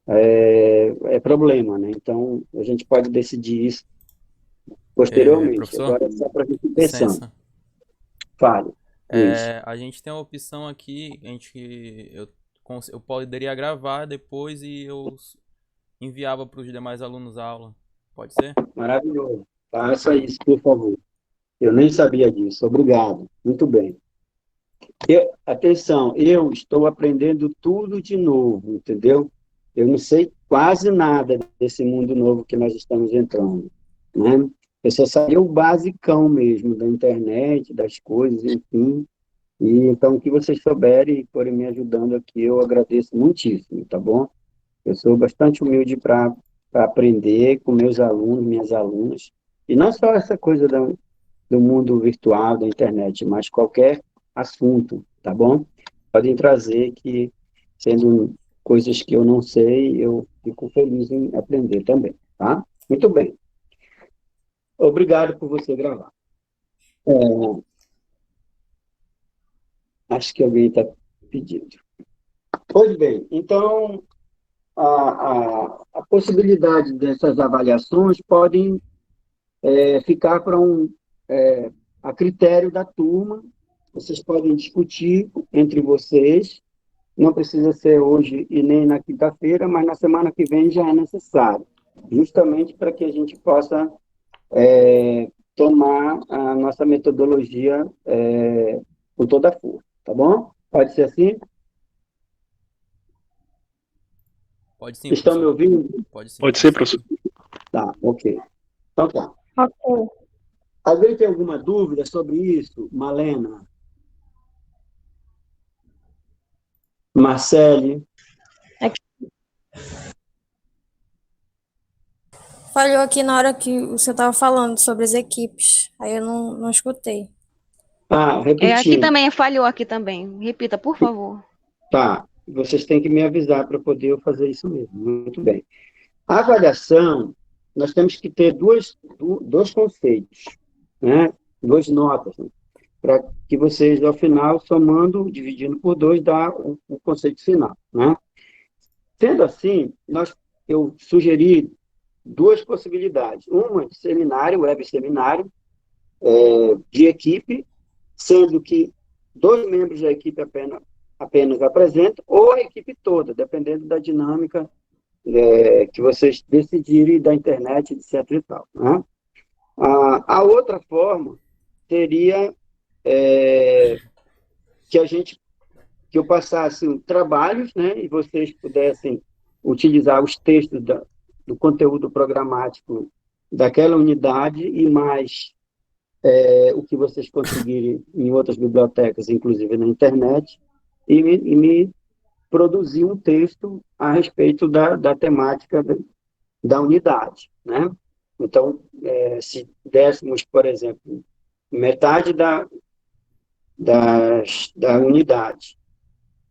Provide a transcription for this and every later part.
é problema, né? Então, a gente pode decidir isso posteriormente. Professor, Agora, só para a gente ir pensando. licença. Fale, Luiz. A gente tem a opção aqui, eu poderia gravar depois e eu enviava para os demais alunos a aula. Pode ser? Maravilhoso. Faça isso, por favor. Eu nem sabia disso. Obrigado. Muito bem. Atenção, eu estou aprendendo tudo de novo, entendeu? Eu não sei quase nada desse mundo novo que nós estamos entrando, né? Eu só sabia o basicão mesmo da internet, das coisas, enfim. E então, o que vocês souberem e forem me ajudando aqui, eu agradeço muitíssimo, tá bom? Eu sou bastante humilde para aprender com meus alunos, minhas alunas. E não só essa coisa do mundo virtual, da internet, mas qualquer assunto, tá bom? Podem trazer que, sendo coisas que eu não sei, eu fico feliz em aprender também, tá? Muito bem. Obrigado por você gravar. É, acho que alguém está pedindo. Pois bem, então, a possibilidade dessas avaliações podem ficar para a critério da turma, vocês podem discutir entre vocês. Não precisa ser hoje e nem na quinta-feira, mas na semana que vem já é necessário, justamente para que a gente possa tomar a nossa metodologia com toda a força, tá bom? Pode ser assim? Pode sim, Estão me professor. ouvindo? Pode sim, Pode ser, professor. professor? Tá, ok. Então tá. Ok. Alguém tem alguma dúvida sobre isso? Malena, Marcele? É que falhou aqui na hora que você estava falando sobre as equipes. Aí eu não escutei. Ah, É, aqui repetindo. também, falhou aqui também. Repita, por favor. Tá, vocês têm que me avisar para poder eu fazer isso mesmo. Muito bem. A avaliação, nós temos que ter dois conceitos, né? Duas notas, né? Para que vocês, ao final, somando, dividindo por dois, dá o conceito final, né? Sendo assim, eu sugeri duas possibilidades. Uma de seminário, web seminário, de equipe, sendo que dois membros da equipe apenas apresentam, ou a equipe toda, dependendo da dinâmica que vocês decidirem da internet, etc. e tal, né? A outra forma seria que que eu passasse trabalhos, né, e vocês pudessem utilizar os textos do conteúdo programático daquela unidade e mais o que vocês conseguirem em outras bibliotecas, inclusive na internet, e me produzir um texto a respeito da temática da unidade, né? Então, se dessemos, por exemplo, metade da unidade,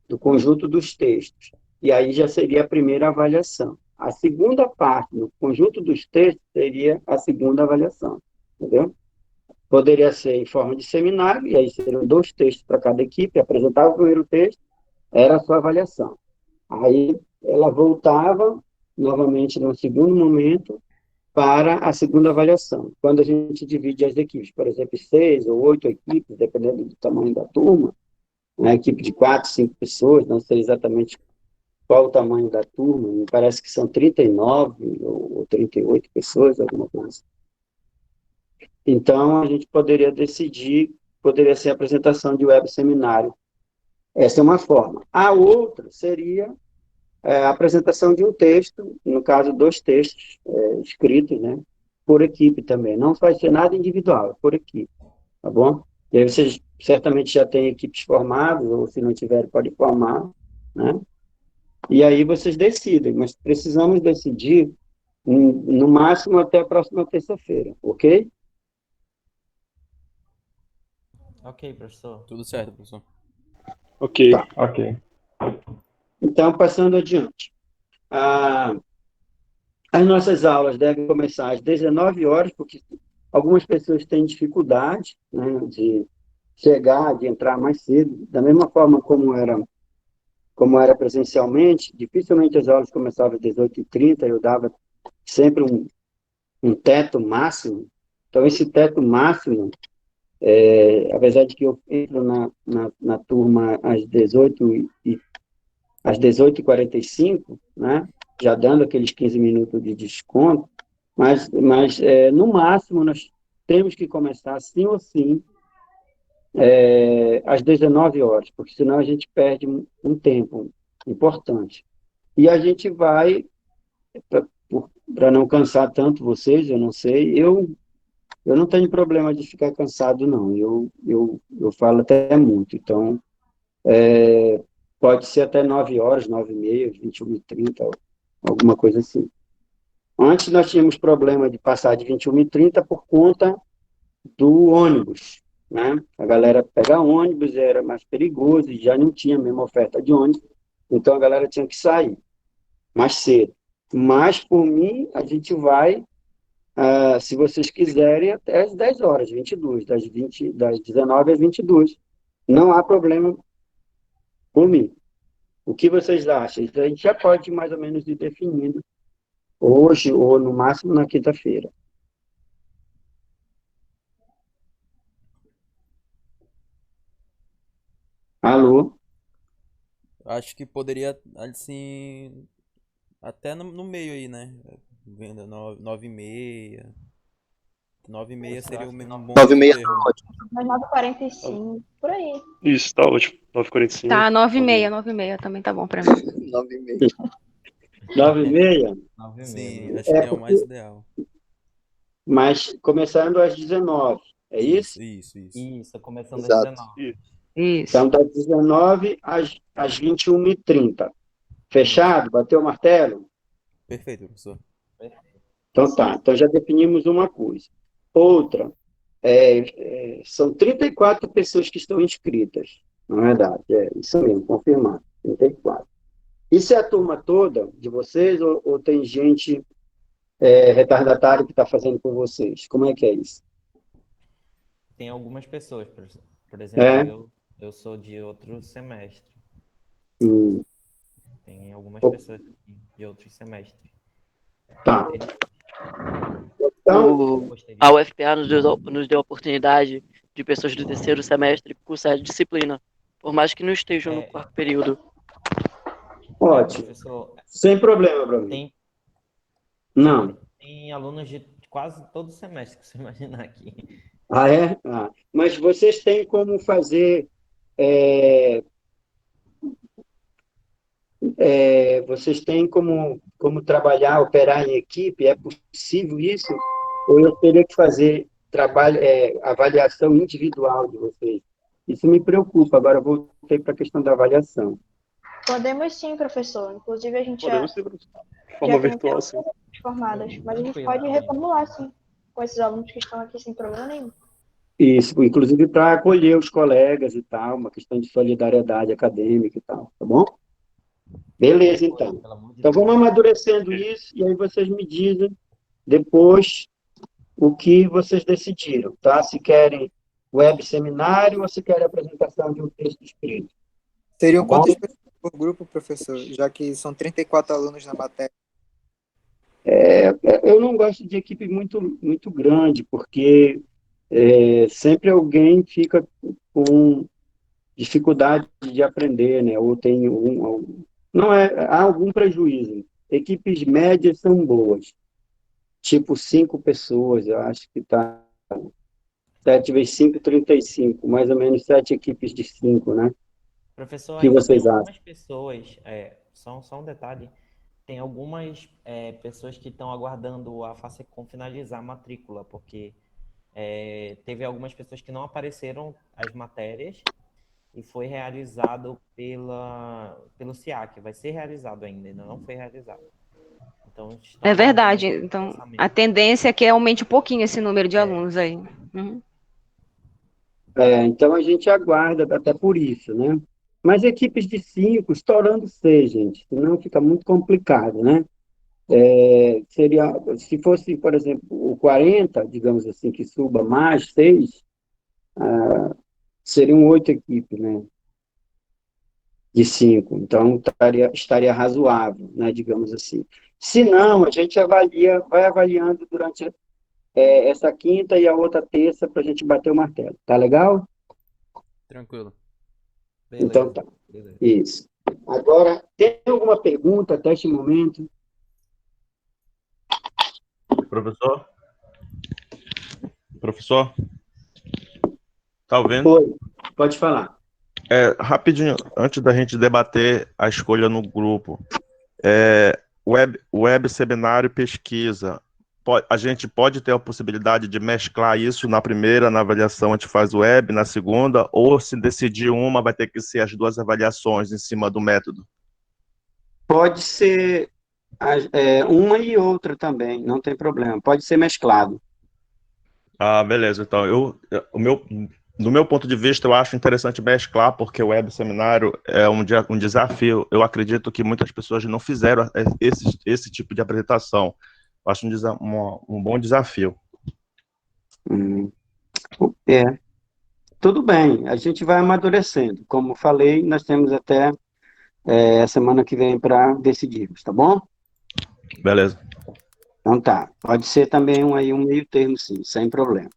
do conjunto dos textos, e aí já seria a primeira avaliação. A segunda parte, no conjunto dos textos, seria a segunda avaliação, entendeu? Poderia ser em forma de seminário, e aí seriam dois textos para cada equipe, apresentava o primeiro texto, era a sua avaliação. Aí ela voltava novamente no segundo momento para a segunda avaliação. Quando a gente divide as equipes, por exemplo, 6 ou 8 equipes, dependendo do tamanho da turma, uma equipe de 4, 5 pessoas, não sei exatamente qual o tamanho da turma, me parece que são 39 ou 38 pessoas, alguma coisa assim. Então, a gente poderia decidir, poderia ser a apresentação de web seminário. Essa é uma forma. A outra seria a apresentação de um texto, no caso, dois textos escritos, né, por equipe também. Não vai ser nada individual, é por equipe, tá bom? E aí vocês certamente já têm equipes formadas, ou se não tiverem, pode formar, né? E aí vocês decidem, mas precisamos decidir no máximo até a próxima terça-feira, ok? Ok, professor. Tudo certo, professor. Ok. Tá. Ok. Então, passando adiante. Ah, as nossas aulas devem começar às 19 horas, porque algumas pessoas têm dificuldade, né, de chegar, de entrar mais cedo, da mesma forma como como era presencialmente, dificilmente as aulas começavam às 18h30, eu dava sempre um teto máximo. Então, esse teto máximo, apesar de que eu entro na turma às 18h45, né, já dando aqueles 15 minutos de desconto, mas no máximo nós temos que começar, sim ou sim, às 19 horas, porque senão a gente perde um tempo importante. E a gente vai, para não cansar tanto vocês, eu não sei, eu não tenho problema de ficar cansado, não. Eu falo até muito. Então, pode ser até 9 horas, 9h30, 21h30, alguma coisa assim. Antes nós tínhamos problema de passar de 21h30 por conta do ônibus, né? A galera pega ônibus, era mais perigoso, e já não tinha a mesma oferta de ônibus, então a galera tinha que sair mais cedo. Mas, por mim, a gente vai, se vocês quiserem, até às 10 horas, 22, das 19 às 22. Não há problema por mim. O que vocês acham? A gente já pode mais ou menos ir definindo hoje ou no máximo na quinta-feira. Alô? Acho que poderia, assim, até no meio aí, né? Venda 9h30. 9h30 seria acho que um bom 9 e meio meia tá termo. ótimo. Mas 9h45, por aí. Isso, tá ótimo. 9h45. Tá, 9h30, 9h30 também tá bom pra mim. 9 e meia. 9h30? 9h30, Sim, né? acho que é o mais ideal. Mas começando às 19, é isso? Isso. Isso, começando às Exato. 19. Isso. Então, das 19 às 21h30. Fechado? Bateu o martelo? Perfeito, professor. Então tá. Então já definimos uma coisa. Outra, são 34 pessoas que estão inscritas. Na verdade, é isso mesmo, confirmado. 34. Isso é a turma toda de vocês ou tem gente retardatária que está fazendo com vocês? Como é que é isso? Tem algumas pessoas, por exemplo, eu sou de outro semestre. Hum, Tem algumas Oh. pessoas de outros semestres. tá. Então, A UFPA nos deu a oportunidade de pessoas do terceiro semestre cursar a disciplina, por mais que não estejam no quarto período. ótimo. Professor, Sem problema para mim. tem, Não. tem alunos de quase todo semestre que você imaginar aqui. Ah, é? Ah. Mas vocês têm como fazer. Vocês têm como trabalhar, operar em equipe? É possível isso? Ou eu teria que fazer avaliação individual de vocês? Isso me preocupa. Agora eu voltei para a questão da avaliação. Podemos sim, professor. Inclusive, a gente Podemos ser de já forma tem virtual, sim. pessoas formadas, mas a gente Tranquilo, pode sim. reformular, sim, com esses alunos que estão aqui sem problema nenhum. Isso, inclusive para acolher os colegas e tal, uma questão de solidariedade acadêmica e tal, tá bom? Beleza, então. Pelo amor de Então, Deus. vamos amadurecendo isso e aí vocês me dizem depois o que vocês decidiram, tá? Se querem web seminário ou se querem apresentação de um texto escrito. Seriam Tá bom? quantas pessoas por grupo, professor? Já que são 34 alunos na matéria. Eu não gosto de equipe muito grande, porque sempre alguém fica com dificuldade de aprender, né? Ou tem há algum prejuízo. Equipes médias são boas, tipo 5 pessoas, eu acho que está 7 vezes 5, 35, mais ou menos 7 equipes de 5, né? Professor, O que ainda vocês tem acham? algumas pessoas, só um detalhe, tem algumas pessoas que estão aguardando a FACECOM finalizar a matrícula, porque teve algumas pessoas que não apareceram as matérias e foi realizado pelo SIAC, vai ser realizado ainda não foi realizado. Então, estão É verdade. aguardando Então, lançamento. a tendência é que aumente um pouquinho esse número de alunos aí. Uhum. Então a gente aguarda até por isso, né? Mas equipes de 5, estourando 6, gente, senão fica muito complicado, né? Seria, se fosse, por exemplo, o 40, digamos assim, que suba mais 6, seriam 8 equipes, né? de 5. Então, estaria razoável, né, digamos assim. Se não, a gente vai avaliando durante essa quinta e a outra terça para a gente bater o martelo. Tá legal? Tranquilo. Então Beleza, tá. beleza. Isso. Agora, tem alguma pergunta até este momento? Professor? Professor? Tá ouvindo? Oi, pode falar. Rapidinho, antes da gente debater a escolha no grupo, web seminário e pesquisa, a gente pode ter a possibilidade de mesclar isso na primeira, na avaliação a gente faz web, na segunda, ou se decidir uma, vai ter que ser as duas avaliações em cima do método? Pode ser uma e outra também, não tem problema. Pode ser mesclado. Ah, beleza. Então, do meu ponto de vista, eu acho interessante mesclar, porque o web seminário é um desafio. Eu acredito que muitas pessoas não fizeram esse tipo de apresentação. Eu acho um bom desafio. Hum, É, tudo bem, a gente vai amadurecendo. Como falei, nós temos até a semana que vem para decidirmos, tá bom? Beleza. Então tá, pode ser também um meio termo, sim, sem problema.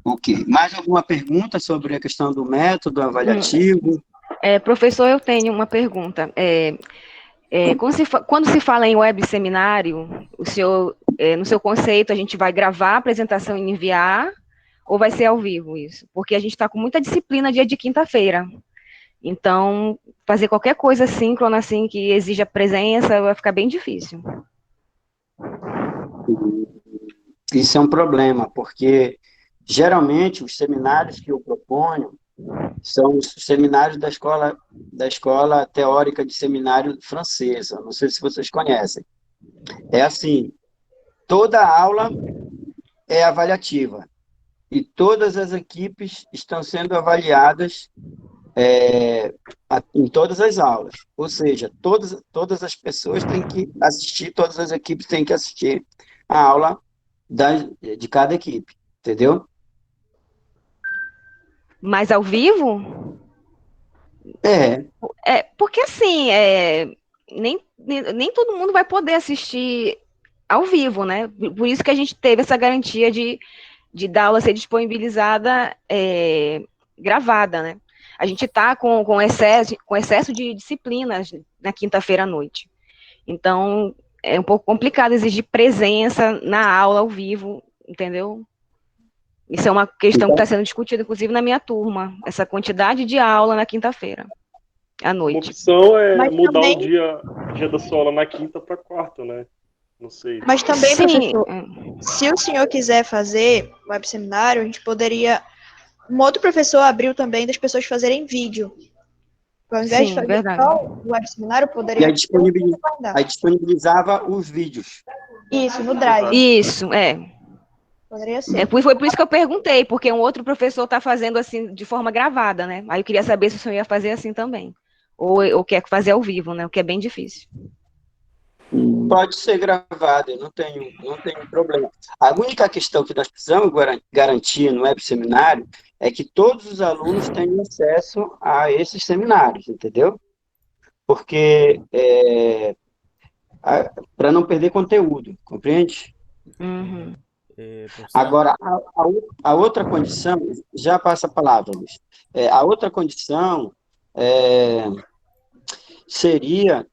Ok, mais alguma pergunta sobre a questão do método avaliativo? Professor, eu tenho uma pergunta. Quando se fala em web seminário, o senhor, no seu conceito, a gente vai gravar a apresentação e enviar, ou vai ser ao vivo isso? Porque a gente está com muita disciplina dia de quinta-feira. Então, fazer qualquer coisa síncrona, assim, que exija presença, vai ficar bem difícil. Isso é um problema, porque geralmente os seminários que eu proponho são os seminários da escola teórica de seminário francesa. Não sei se vocês conhecem. É assim, toda aula é avaliativa e todas as equipes estão sendo avaliadas em todas as aulas. Ou seja, todas as pessoas têm que assistir, todas as equipes têm que assistir a aula de cada equipe, entendeu? Mas ao vivo? É, Porque assim, nem todo mundo vai poder assistir ao vivo, né? Por isso que a gente teve essa garantia de da aula ser disponibilizada gravada, né? A gente está com excesso de disciplinas na quinta-feira à noite. Então, é um pouco complicado exigir presença na aula ao vivo, entendeu? Isso é uma questão que está sendo discutida, inclusive, na minha turma, essa quantidade de aula na quinta-feira, à Uma noite. opção é Mas mudar também- o dia da sua aula na quinta para quarta, né? Não sei. Mas também, Sim, professor, se o senhor quiser fazer web seminário, a gente poderia. Um outro professor abriu também das pessoas fazerem vídeo. Ao invés de sim, fazer verdade. só o web seminário, e poderia aí disponibilizava os vídeos. Isso, no Drive. Isso, Poderia ser. Foi por isso que eu perguntei, porque um outro professor está fazendo assim, de forma gravada, né? Aí eu queria saber se o senhor ia fazer assim também. Ou quer fazer ao vivo, né? O que é bem difícil. Pode ser gravado, eu não tenho problema. A única questão que nós precisamos garantir no web seminário é que todos os alunos tenham acesso a esses seminários, entendeu? Porque para não perder conteúdo, compreende? Uhum. Professor, Agora, a outra condição, já passa a palavra, Luiz. A outra condição seria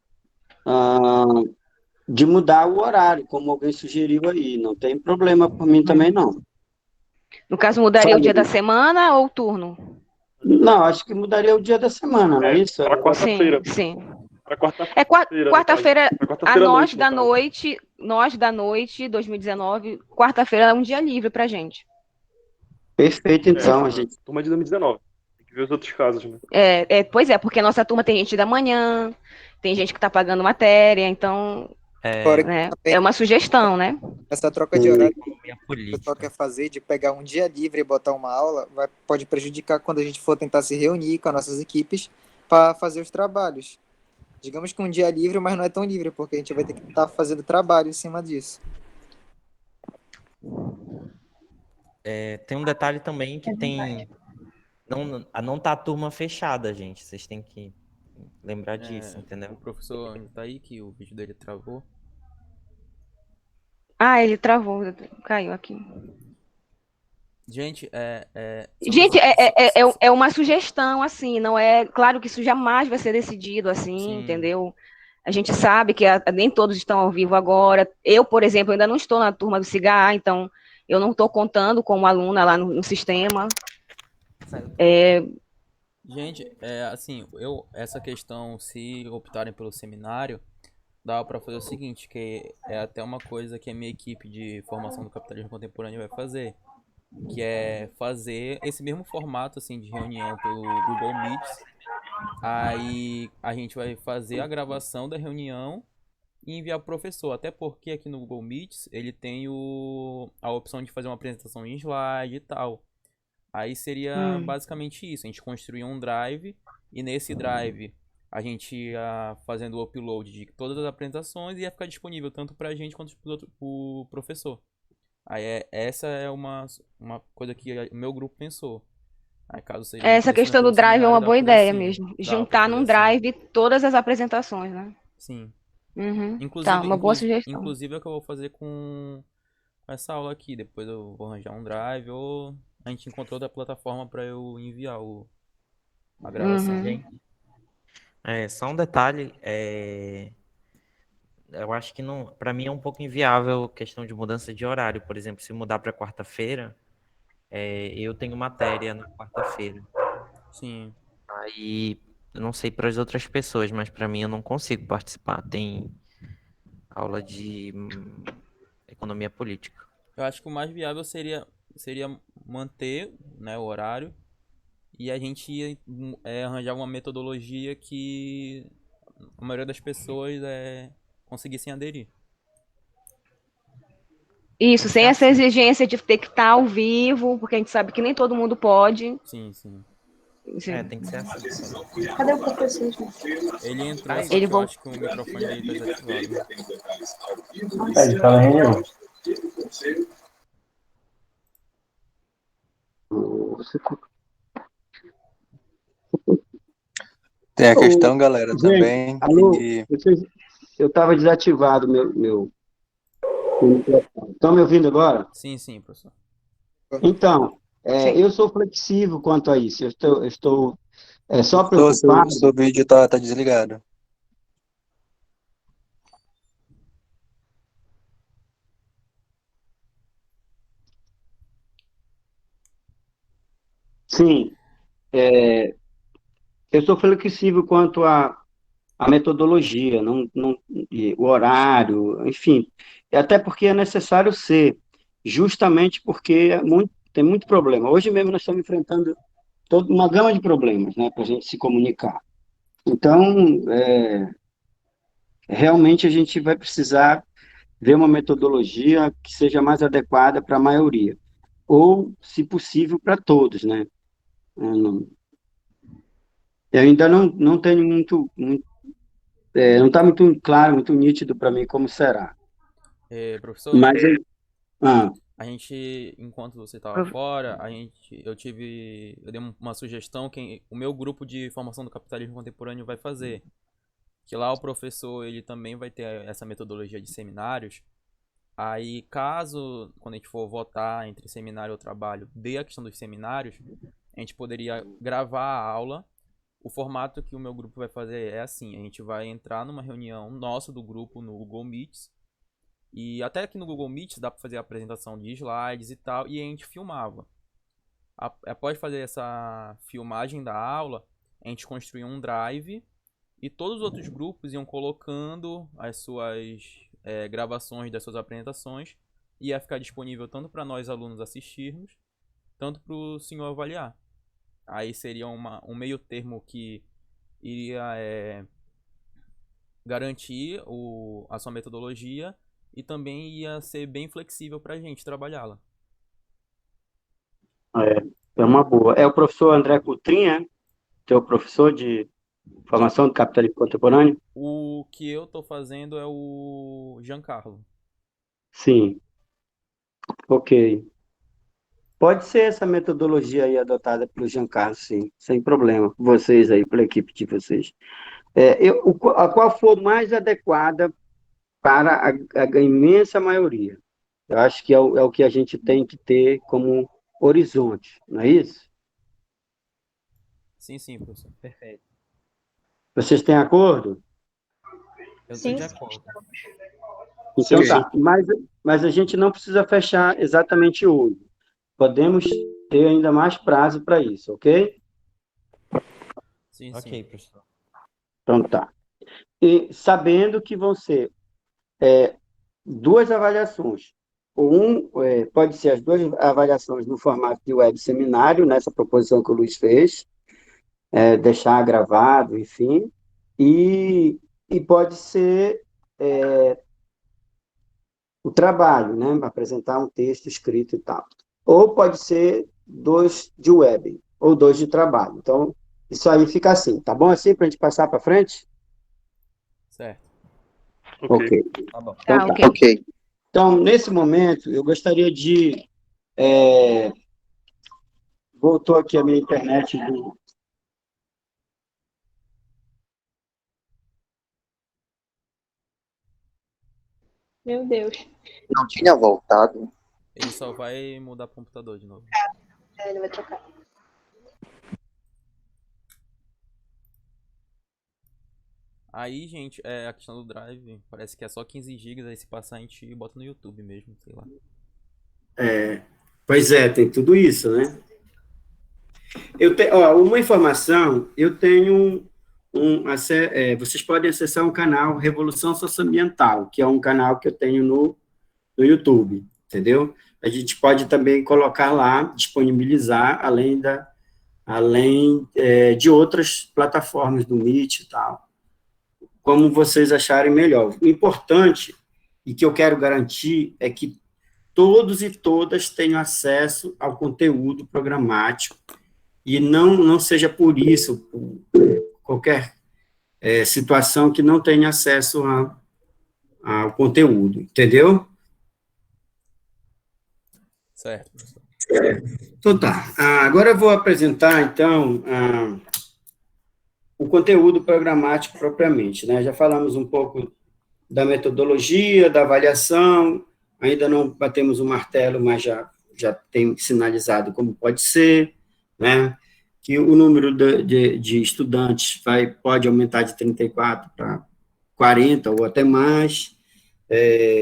de mudar o horário, como alguém sugeriu aí. Não tem problema por mim também, não. No caso, mudaria o Fala, dia da Luiz. semana ou o turno? Não, acho que mudaria o dia da semana, não é isso? Para quarta-feira. Sim. Para quarta-feira. Quarta-feira, Pra quarta-feira a à nós noite, no da caso. noite, 2019, quarta-feira é um dia livre pra gente. Perfeito, então, a gente. Turma de 2019. Tem que ver os outros casos, né? Pois é, porque a nossa turma tem gente da manhã, tem gente que tá pagando matéria, então Fora que né, também é uma sugestão, né? essa troca de horário que Economia o pessoal política. quer fazer, de pegar um dia livre e botar uma aula, pode prejudicar quando a gente for tentar se reunir com as nossas equipes para fazer os trabalhos. Digamos que um dia livre, mas não é tão livre, porque a gente vai ter que estar fazendo trabalho em cima disso. Tem um detalhe também que tem. Não tá a turma fechada, gente. Vocês têm que lembrar disso, O entendeu? professor ainda tá aí, que o vídeo dele travou. Ah, ele travou, caiu aqui. Gente, Gente, é uma sugestão, assim, não é. Claro que isso jamais vai ser decidido assim, Sim. entendeu? A gente sabe que nem todos estão ao vivo agora. Eu, por exemplo, ainda não estou na turma do CIGA, então eu não estou contando como aluna lá no sistema. Gente, assim, essa questão, se optarem pelo seminário, dá para fazer o seguinte, que é até uma coisa que a minha equipe de formação do capitalismo contemporâneo vai fazer, que é fazer esse mesmo formato, assim, de reunião pelo Google Meets. Aí a gente vai fazer a gravação da reunião e enviar pro professor, até porque aqui no Google Meets ele tem a opção de fazer uma apresentação em slide e tal. Aí seria basicamente isso, a gente construir um drive e nesse drive a gente ia fazendo o upload de todas as apresentações e ia ficar disponível tanto pra gente quanto pro professor. Aí essa é uma coisa que o meu grupo pensou. Aí caso seja Essa questão do drive é uma boa ideia assim. mesmo. Juntar num drive todas as apresentações, né? Sim. Tá, uma boa sugestão. Inclusive é o que eu vou fazer com essa aula aqui. Depois eu vou arranjar um drive ou a gente encontrou outra plataforma para eu enviar a gravação. Gente, só um detalhe, eu acho que não, para mim é um pouco inviável a questão de mudança de horário. Por exemplo, se mudar para quarta-feira, eu tenho matéria na quarta-feira. Sim. Aí, eu não sei para as outras pessoas, mas para mim eu não consigo participar. Tem aula de economia política. Eu acho que o mais viável seria manter, né, o horário e a gente ia arranjar uma metodologia que a maioria das pessoas conseguissem aderir. Isso, sem essa exigência de ter que estar ao vivo, porque a gente sabe que nem todo mundo pode. Sim, sim. Tem que ser assim. Cadê o professor? Ele entrou, só ele que eu acho que o microfone dele tá desativado. Ele tá na reunião. Tem a questão, galera, também. Alô, eu estava desativado meu microfone. Estão me ouvindo agora? Sim, sim, professor. Então, eu sou flexível quanto a isso. Eu estou só preocupado. Seu vídeo tá desligado. Sim, eu sou flexível quanto à metodologia, e o horário, enfim. E até porque é necessário ser, justamente porque tem muito problema. Hoje mesmo nós estamos enfrentando toda uma gama de problemas, né, para a gente se comunicar. Então, realmente a gente vai precisar ver uma metodologia que seja mais adequada para a maioria, ou, se possível, para todos, né? Eu ainda não tenho não está muito claro, muito nítido para mim como será. Professor, Mas a gente, enquanto você estava fora, eu dei uma sugestão que o meu grupo de formação do capitalismo contemporâneo vai fazer. Que lá o professor, ele também vai ter essa metodologia de seminários. Aí, caso, quando a gente for votar entre seminário ou trabalho, dê a questão dos seminários, a gente poderia gravar a aula. O formato que o meu grupo vai fazer é assim, a gente vai entrar numa reunião nossa do grupo no Google Meets, e até aqui no Google Meets dá para fazer a apresentação de slides e tal, e a gente filmava. Após fazer essa filmagem da aula, a gente construía um drive, e todos os outros grupos iam colocando as suas gravações das suas apresentações, e ia ficar disponível tanto para nós alunos assistirmos, tanto para o senhor avaliar. Aí seria um meio termo que iria garantir a sua metodologia e também ia ser bem flexível para a gente trabalhá-la. É uma boa. É o professor André Coutrinho, teu professor de formação do capitalismo contemporâneo? O que eu estou fazendo é o Giancarlo. Sim. Ok. Pode ser essa metodologia aí adotada pelo Giancarlo, sim, sem problema. Vocês aí, pela equipe de vocês. A qual for mais adequada para a imensa maioria. Eu acho que é o que a gente tem que ter como horizonte, não é isso? Sim, professor. Perfeito. Vocês têm acordo? Eu Sim, estou de sim. acordo. Então Sim, tá. Mas a gente não precisa fechar exatamente hoje. Podemos ter ainda mais prazo para isso, ok? Sim. Ok, professor. Então tá. E sabendo que vão ser duas avaliações. Pode ser as duas avaliações no formato de web seminário, nessa proposição que o Luiz fez, deixar gravado, enfim, e pode ser o trabalho, né? Apresentar um texto escrito e tal. Ou pode ser dois de web, ou dois de trabalho. Então, isso aí fica assim, tá bom assim para a gente passar para frente? Certo. Ok. Tá bom. Então, Tá, tá. ok. Então, nesse momento, eu gostaria de. Voltou aqui a minha internet do. Meu Deus. Não tinha voltado. Ele só vai mudar o computador de novo. Ele vai trocar. Aí, gente, a questão do Drive, parece que é só 15 GB, aí se passar a gente bota no YouTube mesmo, sei lá. Pois é, tem tudo isso, né? Uma informação, eu tenho vocês podem acessar um canal Revolução Socioambiental, que é um canal que eu tenho no YouTube, entendeu? A gente pode também colocar lá, disponibilizar, além de outras plataformas do Meet e tal, como vocês acharem melhor. O importante, e que eu quero garantir, é que todos e todas tenham acesso ao conteúdo programático, e não seja por isso, por qualquer situação que não tenha acesso ao conteúdo, entendeu? Certo, professor. Então tá. Agora eu vou apresentar, então, o conteúdo programático propriamente, né? Já falamos um pouco da metodologia, da avaliação, ainda não batemos o martelo, mas já tem sinalizado como pode ser, né? Que o número de estudantes pode aumentar de 34 para 40 ou até mais.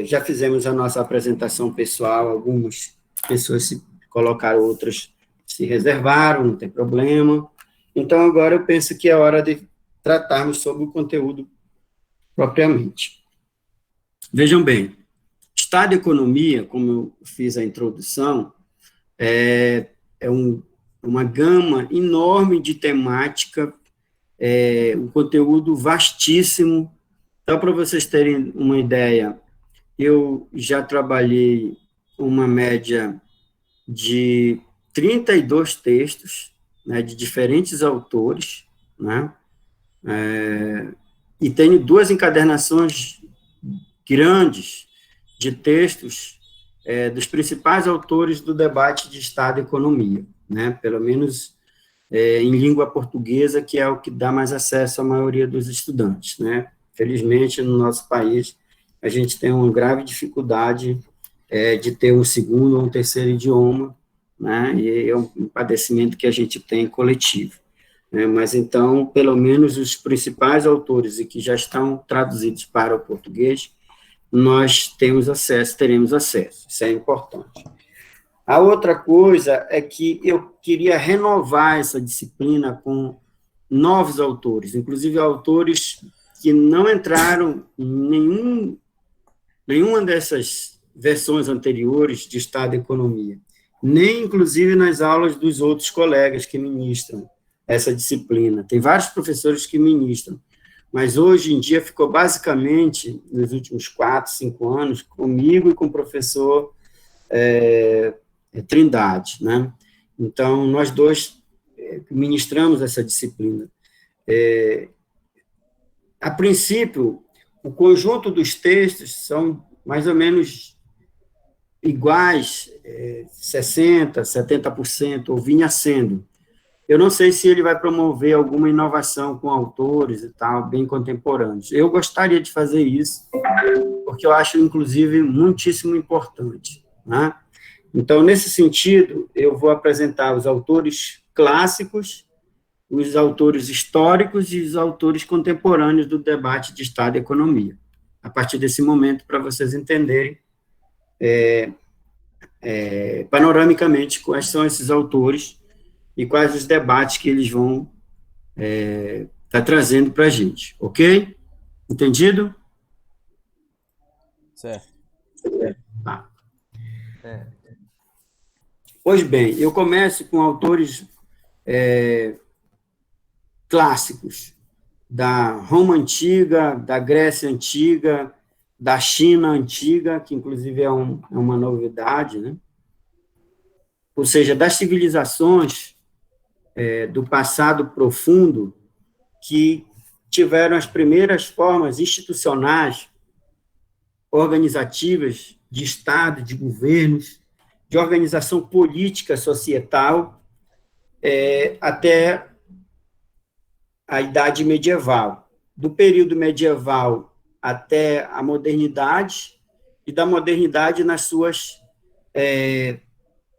Já fizemos a nossa apresentação pessoal, algumas pessoas se colocaram, outras se reservaram, não tem problema. Então, agora eu penso que é hora de tratarmos sobre o conteúdo propriamente. Vejam bem, Estado e Economia, como eu fiz a introdução, é uma gama enorme de temática, um conteúdo vastíssimo. Então, para vocês terem uma ideia, eu já trabalhei uma média de 32 textos, né, de diferentes autores, né, e tenho duas encadernações grandes de textos dos principais autores do debate de Estado e Economia, né, pelo menos em língua portuguesa, que é o que dá mais acesso à maioria dos estudantes, né. Felizmente, no nosso país, a gente tem uma grave dificuldade de ter um segundo ou um terceiro idioma, né, e é um padecimento que a gente tem coletivo. Né, mas, então, pelo menos os principais autores e que já estão traduzidos para o português, nós teremos acesso, isso é importante. A outra coisa é que eu queria renovar essa disciplina com novos autores, inclusive autores que não entraram em nenhuma dessas versões anteriores de Estado e Economia, nem, inclusive, nas aulas dos outros colegas que ministram essa disciplina. Tem vários professores que ministram, mas hoje em dia ficou basicamente, nos últimos 4, 5 anos, comigo e com o professor Trindade, né? Então, nós dois ministramos essa disciplina. A princípio, o conjunto dos textos são mais ou menos iguais, 60%, 70%, ou vinha sendo. Eu não sei se ele vai promover alguma inovação com autores e tal, bem contemporâneos. Eu gostaria de fazer isso, porque eu acho, inclusive, muitíssimo importante, né? Então, nesse sentido, eu vou apresentar os autores clássicos, os autores históricos e os autores contemporâneos do debate de Estado e Economia. A partir desse momento, para vocês entenderem panoramicamente quais são esses autores e quais os debates que eles vão estar trazendo para a gente, ok? Entendido? Certo. Tá. Pois bem, eu começo com autores clássicos da Roma Antiga, da Grécia Antiga, da China Antiga, que inclusive é uma novidade, né? Ou seja, das civilizações do passado profundo que tiveram as primeiras formas institucionais, organizativas, de Estado, de governos, de organização política societal, até a Idade Medieval. Do período medieval até a modernidade, e da modernidade nas suas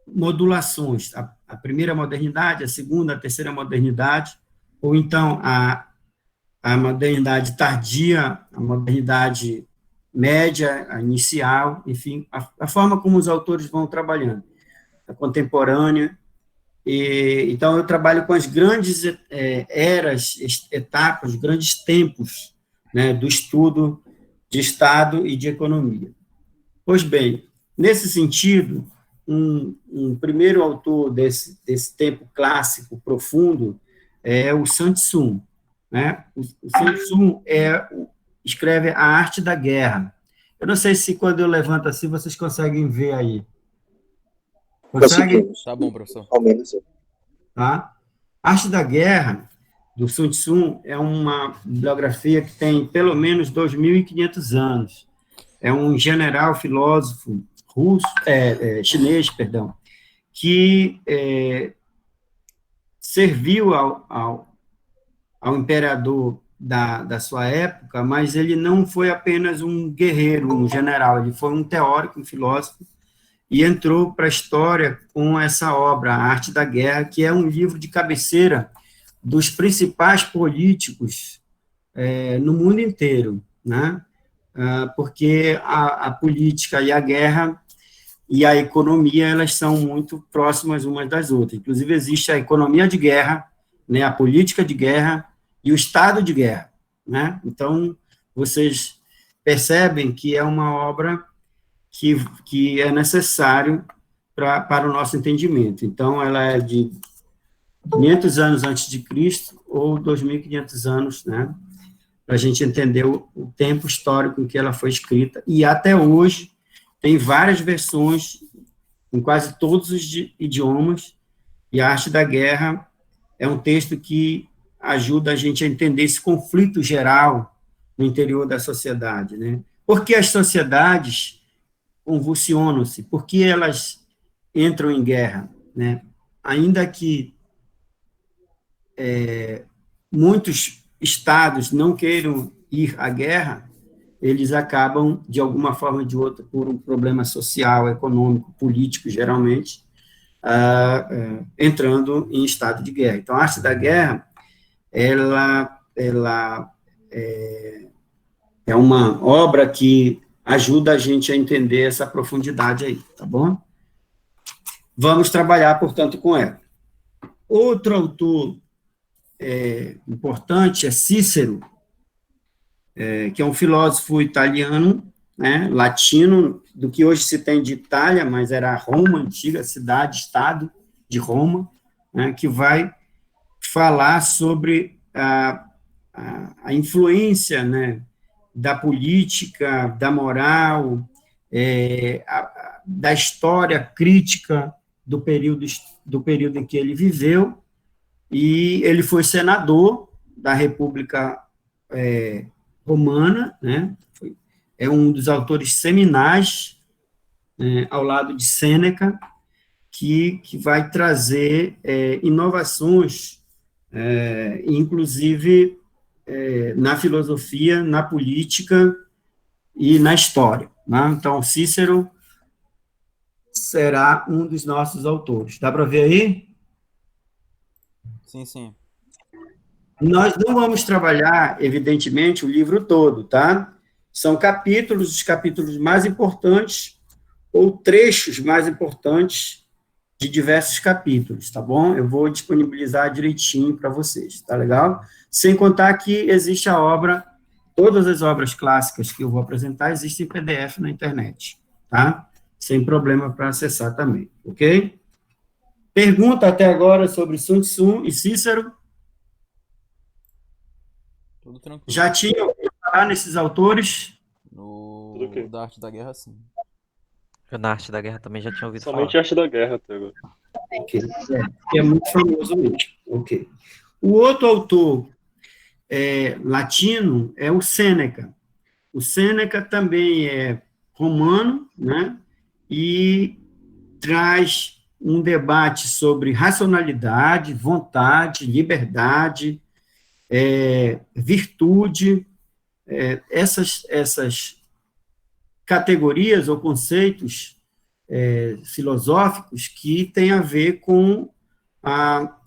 modulações. A primeira modernidade, a segunda, a terceira modernidade, ou então a modernidade tardia, a modernidade média, a inicial, enfim, a forma como os autores vão trabalhando, a contemporânea. Então, eu trabalho com as grandes eras, etapas, grandes tempos, né, do estudo de Estado e de economia. Pois bem, nesse sentido, um primeiro autor desse tempo clássico, profundo, é o Sun Tzu, né? O Sun Tzu escreve A Arte da Guerra. Eu não sei se quando eu levanto assim, vocês conseguem ver aí. Conseguem? Tá bom, professor. Ao menos. Tá? Arte da Guerra, do Sun Tzu, é uma bibliografia que tem pelo menos 2.500 anos. É um general filósofo chinês, perdão, que serviu ao imperador da sua época, mas ele não foi apenas um guerreiro, um general, ele foi um teórico, um filósofo, e entrou para a história com essa obra, A Arte da Guerra, que é um livro de cabeceira dos principais políticos no mundo inteiro, né? Porque a política e a guerra e a economia, elas são muito próximas umas das outras. Inclusive, existe a economia de guerra, né, a política de guerra e o estado de guerra, né? Então, vocês percebem que é uma obra que é necessário para o nosso entendimento. Então, ela é de 500 anos antes de Cristo ou 2.500 anos, né, para a gente entender o tempo histórico em que ela foi escrita. E até hoje tem várias versões em quase todos os idiomas, e A Arte da Guerra é um texto que ajuda a gente a entender esse conflito geral no interior da sociedade, né? Por que as sociedades convulsionam-se? Por que elas entram em guerra, né? Ainda que muitos estados não queiram ir à guerra, eles acabam, de alguma forma ou de outra, por um problema social, econômico, político, geralmente, entrando em estado de guerra. Então, a Arte da Guerra, ela é uma obra que ajuda a gente a entender essa profundidade aí, tá bom? Vamos trabalhar, portanto, com ela. Outro autor importante é Cícero, que é um filósofo italiano, né, latino, do que hoje se tem de Itália, mas era Roma, antiga cidade, estado de Roma, né, que vai falar sobre a influência, né, da política, da moral, da história crítica do período em que ele viveu, e ele foi senador da República Romana, né? É um dos autores seminais ao lado de Sêneca, que vai trazer inovações, inclusive na filosofia, na política e na história, né? Então, Cícero será um dos nossos autores. Dá para ver aí? Sim, sim. Nós não vamos trabalhar, evidentemente, o livro todo, tá? São capítulos, os capítulos mais importantes, ou trechos mais importantes de diversos capítulos, tá bom? Eu vou disponibilizar direitinho para vocês, tá legal? Sem contar que existe a obra, todas as obras clássicas que eu vou apresentar existem em PDF na internet, tá? Sem problema para acessar também, ok? Pergunta até agora sobre Sun Tzu e Cícero? Tudo tranquilo. Já tinham ouvido falar nesses autores? No da Arte da Guerra, sim. Na Arte da Guerra também já tinha ouvido Somente falar. Arte da Guerra até agora. Ok, é muito famoso mesmo. Ok. O outro autor latino é o Sêneca. O Sêneca também é romano, né? E traz um debate sobre racionalidade, vontade, liberdade, virtude, essas categorias ou conceitos filosóficos que têm a ver com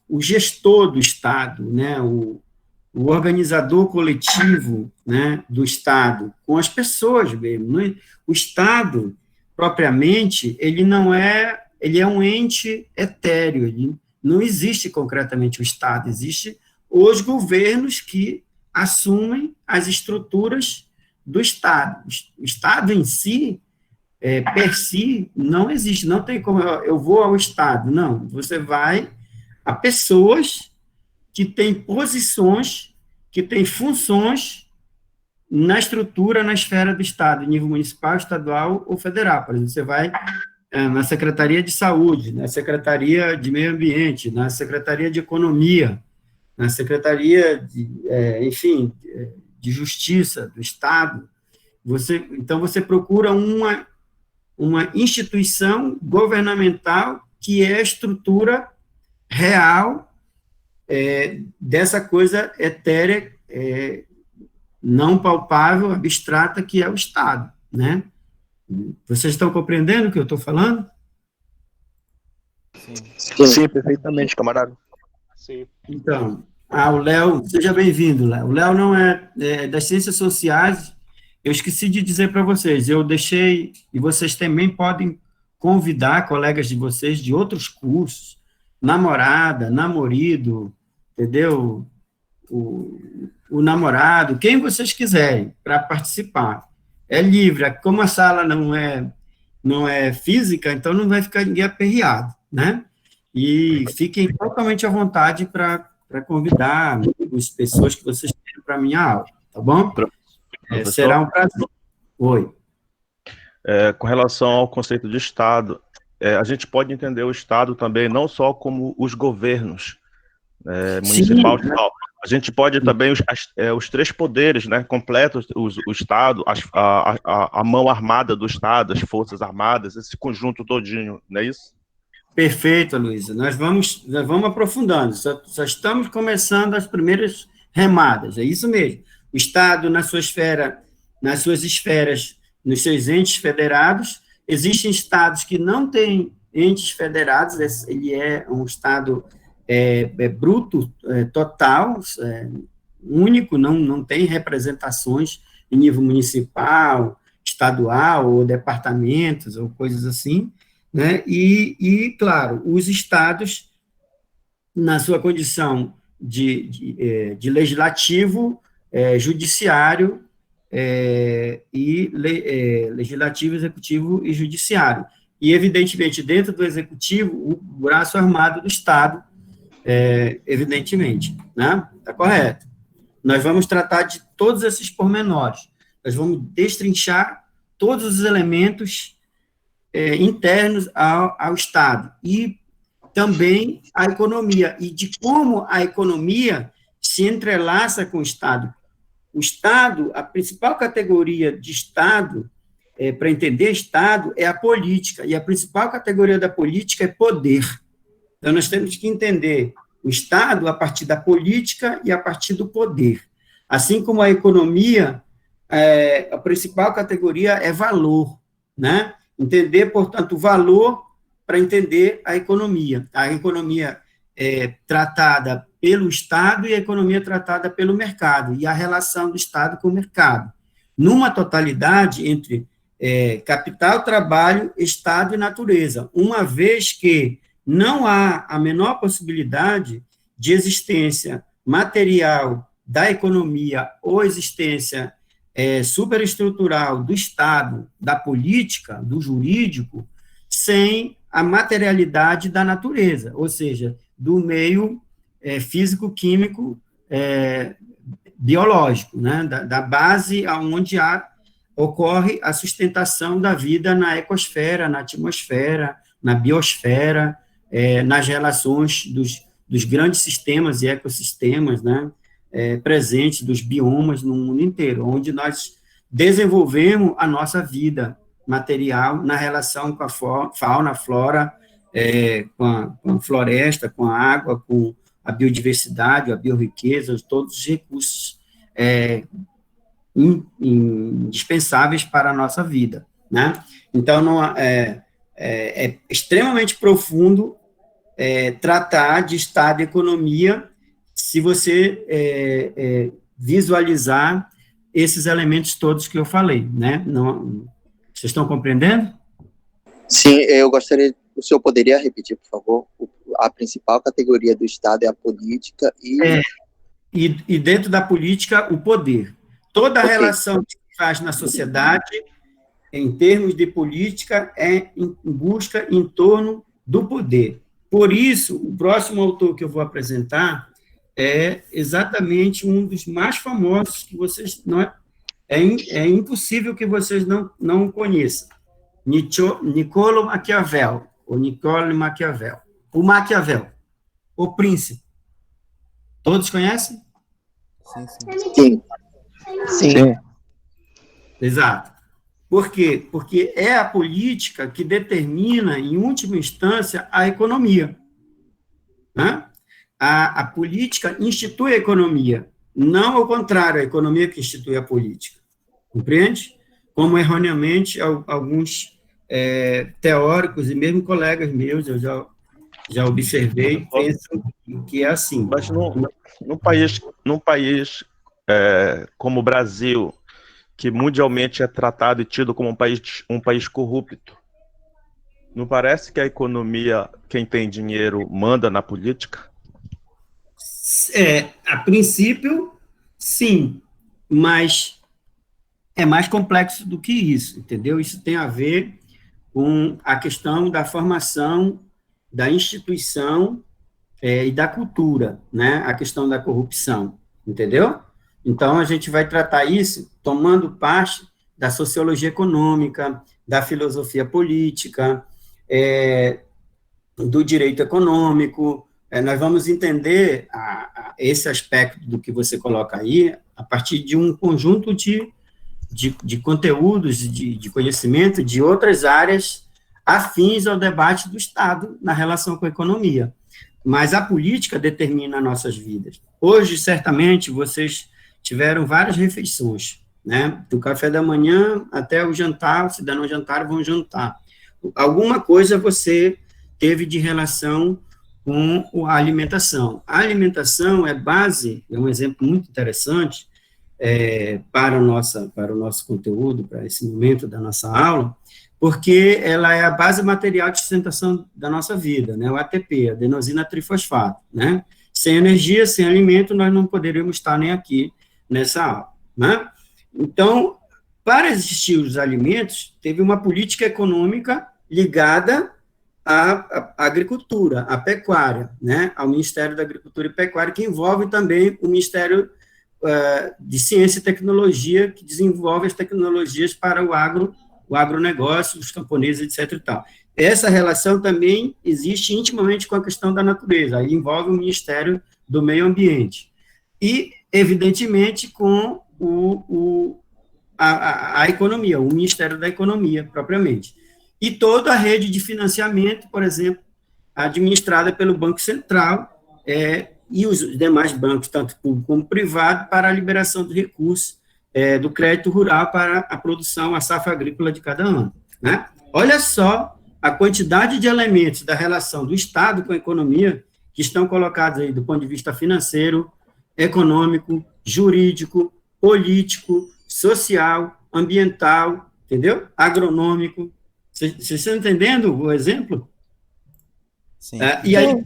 o gestor do Estado, né, o organizador coletivo, né, do Estado, com as pessoas mesmo. Né? O Estado, propriamente, ele é um ente etéreo, ele não existe concretamente o Estado, existe os governos que assumem as estruturas do Estado. O Estado em si, per si, não existe, não tem como eu vou ao Estado, não, você vai a pessoas que têm posições, que têm funções na estrutura, na esfera do Estado, em nível municipal, estadual ou federal. Por exemplo, você vai na Secretaria de Saúde, na Secretaria de Meio Ambiente, na Secretaria de Economia, na Secretaria de Justiça do Estado. Então, você procura uma instituição governamental que é a estrutura real dessa coisa etérea, não palpável, abstrata, que é o Estado, né? Vocês estão compreendendo o que eu estou falando? Sim, perfeitamente, camarada. Sim. Então, o Léo, seja bem-vindo, Léo. O Léo não é das ciências sociais. Eu esqueci de dizer para vocês, eu deixei, e vocês também podem convidar colegas de vocês de outros cursos, namorada, namorido, entendeu? O namorado, quem vocês quiserem, para participar. É livre, como a sala não é física, então não vai ficar ninguém aperreado, né? E fiquem totalmente à vontade para convidar as pessoas que vocês querem para a minha aula, tá bom? Será um prazer. Oi. Com relação ao conceito de Estado, a gente pode entender o Estado também não só como os governos municipal e tal. A gente pode também os três poderes, né, completos, o Estado, a mão armada do Estado, as Forças Armadas, esse conjunto todinho, não é isso? Perfeito, Luísa. Nós vamos aprofundando, só estamos começando as primeiras remadas, é isso mesmo. O Estado, na sua esfera, nas suas esferas, nos seus entes federados, existem estados que não têm entes federados, ele é um Estado bruto, total, único, não tem representações em nível municipal, estadual, ou departamentos, ou coisas assim, né? E claro, os estados, na sua condição de legislativo, judiciário, legislativo, executivo e judiciário. E, evidentemente, dentro do executivo, o braço armado do Estado, evidentemente, né? Está correto. Nós vamos tratar de todos esses pormenores. Nós vamos destrinchar todos os elementos internos ao Estado e também a economia, e de como a economia se entrelaça com o Estado. O Estado, a principal categoria de Estado para entender Estado, é a política, e a principal categoria da política é poder. Então, nós temos que entender o Estado a partir da política e a partir do poder. Assim como a economia, a principal categoria é valor, né? Entender, portanto, o valor para entender a economia. A economia é tratada pelo Estado e a economia é tratada pelo mercado, e a relação do Estado com o mercado. Numa totalidade entre capital, trabalho, Estado e natureza, uma vez que não há a menor possibilidade de existência material da economia ou existência superestrutural do Estado, da política, do jurídico, sem a materialidade da natureza, ou seja, do meio físico-químico biológico, né, da base onde ocorre a sustentação da vida na ecosfera, na atmosfera, na biosfera, nas relações dos grandes sistemas e ecossistemas, né, presentes, dos biomas no mundo inteiro, onde nós desenvolvemos a nossa vida material na relação com a fauna, a flora, com a floresta, com a água, com a biodiversidade, a biorriqueza, todos os recursos indispensáveis para a nossa vida, né? Então, é extremamente profundo tratar de Estado e economia se você visualizar esses elementos todos que eu falei, né? Não, vocês estão compreendendo? Sim, eu gostaria, o senhor poderia repetir, por favor? A principal categoria do Estado é a política e dentro da política, o poder. Toda a relação que se faz na sociedade, em termos de política, é em busca em torno do poder. Por isso, o próximo autor que eu vou apresentar é exatamente um dos mais famosos que vocês é impossível que vocês não conheçam. Niccolo Maquiavel, ou Niccolo Maquiavel. O Maquiavel, o príncipe. Todos conhecem? Sim. Sim. Exato. Por quê? Porque é a política que determina, em última instância, a economia. Né? A política institui a economia, não ao contrário, a economia que institui a política. Compreende? Como erroneamente alguns teóricos e mesmo colegas meus, eu já observei, pensam que é assim. Mas num país como o Brasil, que mundialmente é tratado e tido como um país corrupto, não parece que a economia, quem tem dinheiro, manda na política? A princípio, sim, mas é mais complexo do que isso, entendeu? Isso tem a ver com a questão da formação da instituição e da cultura, né? A questão da corrupção, entendeu? Então, a gente vai tratar isso tomando parte da sociologia econômica, da filosofia política, do direito econômico. Nós vamos entender esse aspecto do que você coloca aí a partir de um conjunto de conteúdos, de conhecimento de outras áreas afins ao debate do Estado na relação com a economia. Mas a política determina nossas vidas. Hoje, certamente, vocês tiveram várias refeições, né? Do café da manhã até o jantar, se ainda não jantaram, vão jantar. Alguma coisa você teve de relação com a alimentação. A alimentação é base, é um exemplo muito interessante para o nosso conteúdo, para esse momento da nossa aula, porque ela é a base material de sustentação da nossa vida, né? O ATP, adenosina trifosfato, né? Sem energia, sem alimento, nós não poderíamos estar nem aqui nessa aula, né? Então, para existir os alimentos, teve uma política econômica ligada à agricultura, à pecuária, né? Ao Ministério da Agricultura e Pecuária, que envolve também o Ministério de Ciência e Tecnologia, que desenvolve as tecnologias para o agronegócio, os camponeses, etc. e tal. Essa relação também existe intimamente com a questão da natureza, aí envolve o Ministério do Meio Ambiente. E, evidentemente, com a economia, o Ministério da Economia, propriamente. E toda a rede de financiamento, por exemplo, administrada pelo Banco Central, e os demais bancos, tanto público como privado, para a liberação dos recursos do crédito rural para a produção, a safra agrícola de cada ano. Né? Olha só a quantidade de elementos da relação do Estado com a economia que estão colocados aí do ponto de vista financeiro, econômico, jurídico, político, social, ambiental, entendeu? Agronômico. Vocês estão entendendo o exemplo? Sim. E aí,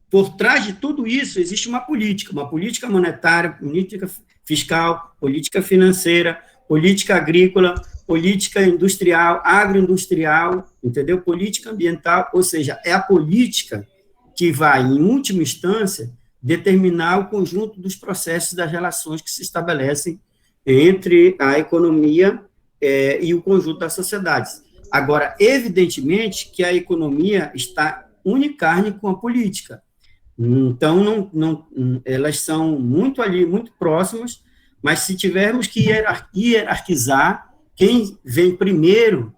por trás de tudo isso, existe uma política monetária, política fiscal, política financeira, política agrícola, política industrial, agroindustrial, entendeu? Política ambiental, ou seja, é a política que vai, em última instância, determinar o conjunto dos processos das relações que se estabelecem entre a economia e o conjunto das sociedades. Agora, evidentemente que a economia está unicarne com a política. Então, elas são muito ali, muito próximas, mas se tivermos que hierarquizar, quem vem primeiro,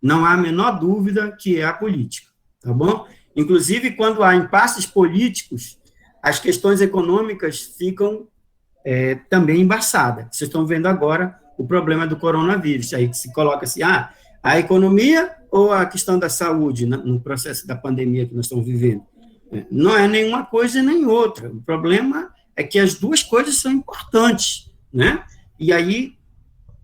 não há a menor dúvida que é a política, tá bom? Inclusive, quando há impasses políticos, as questões econômicas ficam também embaçadas. Vocês estão vendo agora o problema do coronavírus, aí que se coloca assim, a economia ou a questão da saúde no processo da pandemia que nós estamos vivendo. Não é nenhuma coisa nem outra. O problema é que as duas coisas são importantes, né? E aí,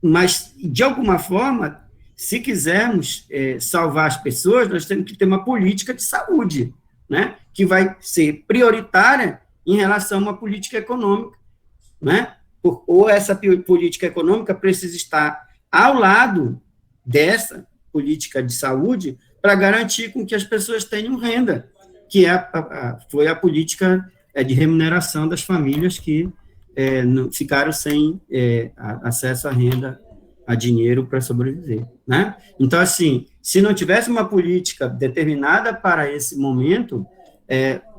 mas, de alguma forma, se quisermos salvar as pessoas, nós temos que ter uma política de saúde, né? Que vai ser prioritária em relação a uma política econômica, né? Ou essa política econômica precisa estar ao lado dessa política de saúde para garantir com que as pessoas tenham renda, que foi a política de remuneração das famílias que ficaram sem acesso à renda, a dinheiro para sobreviver, né? Então, assim, se não tivesse uma política determinada para esse momento,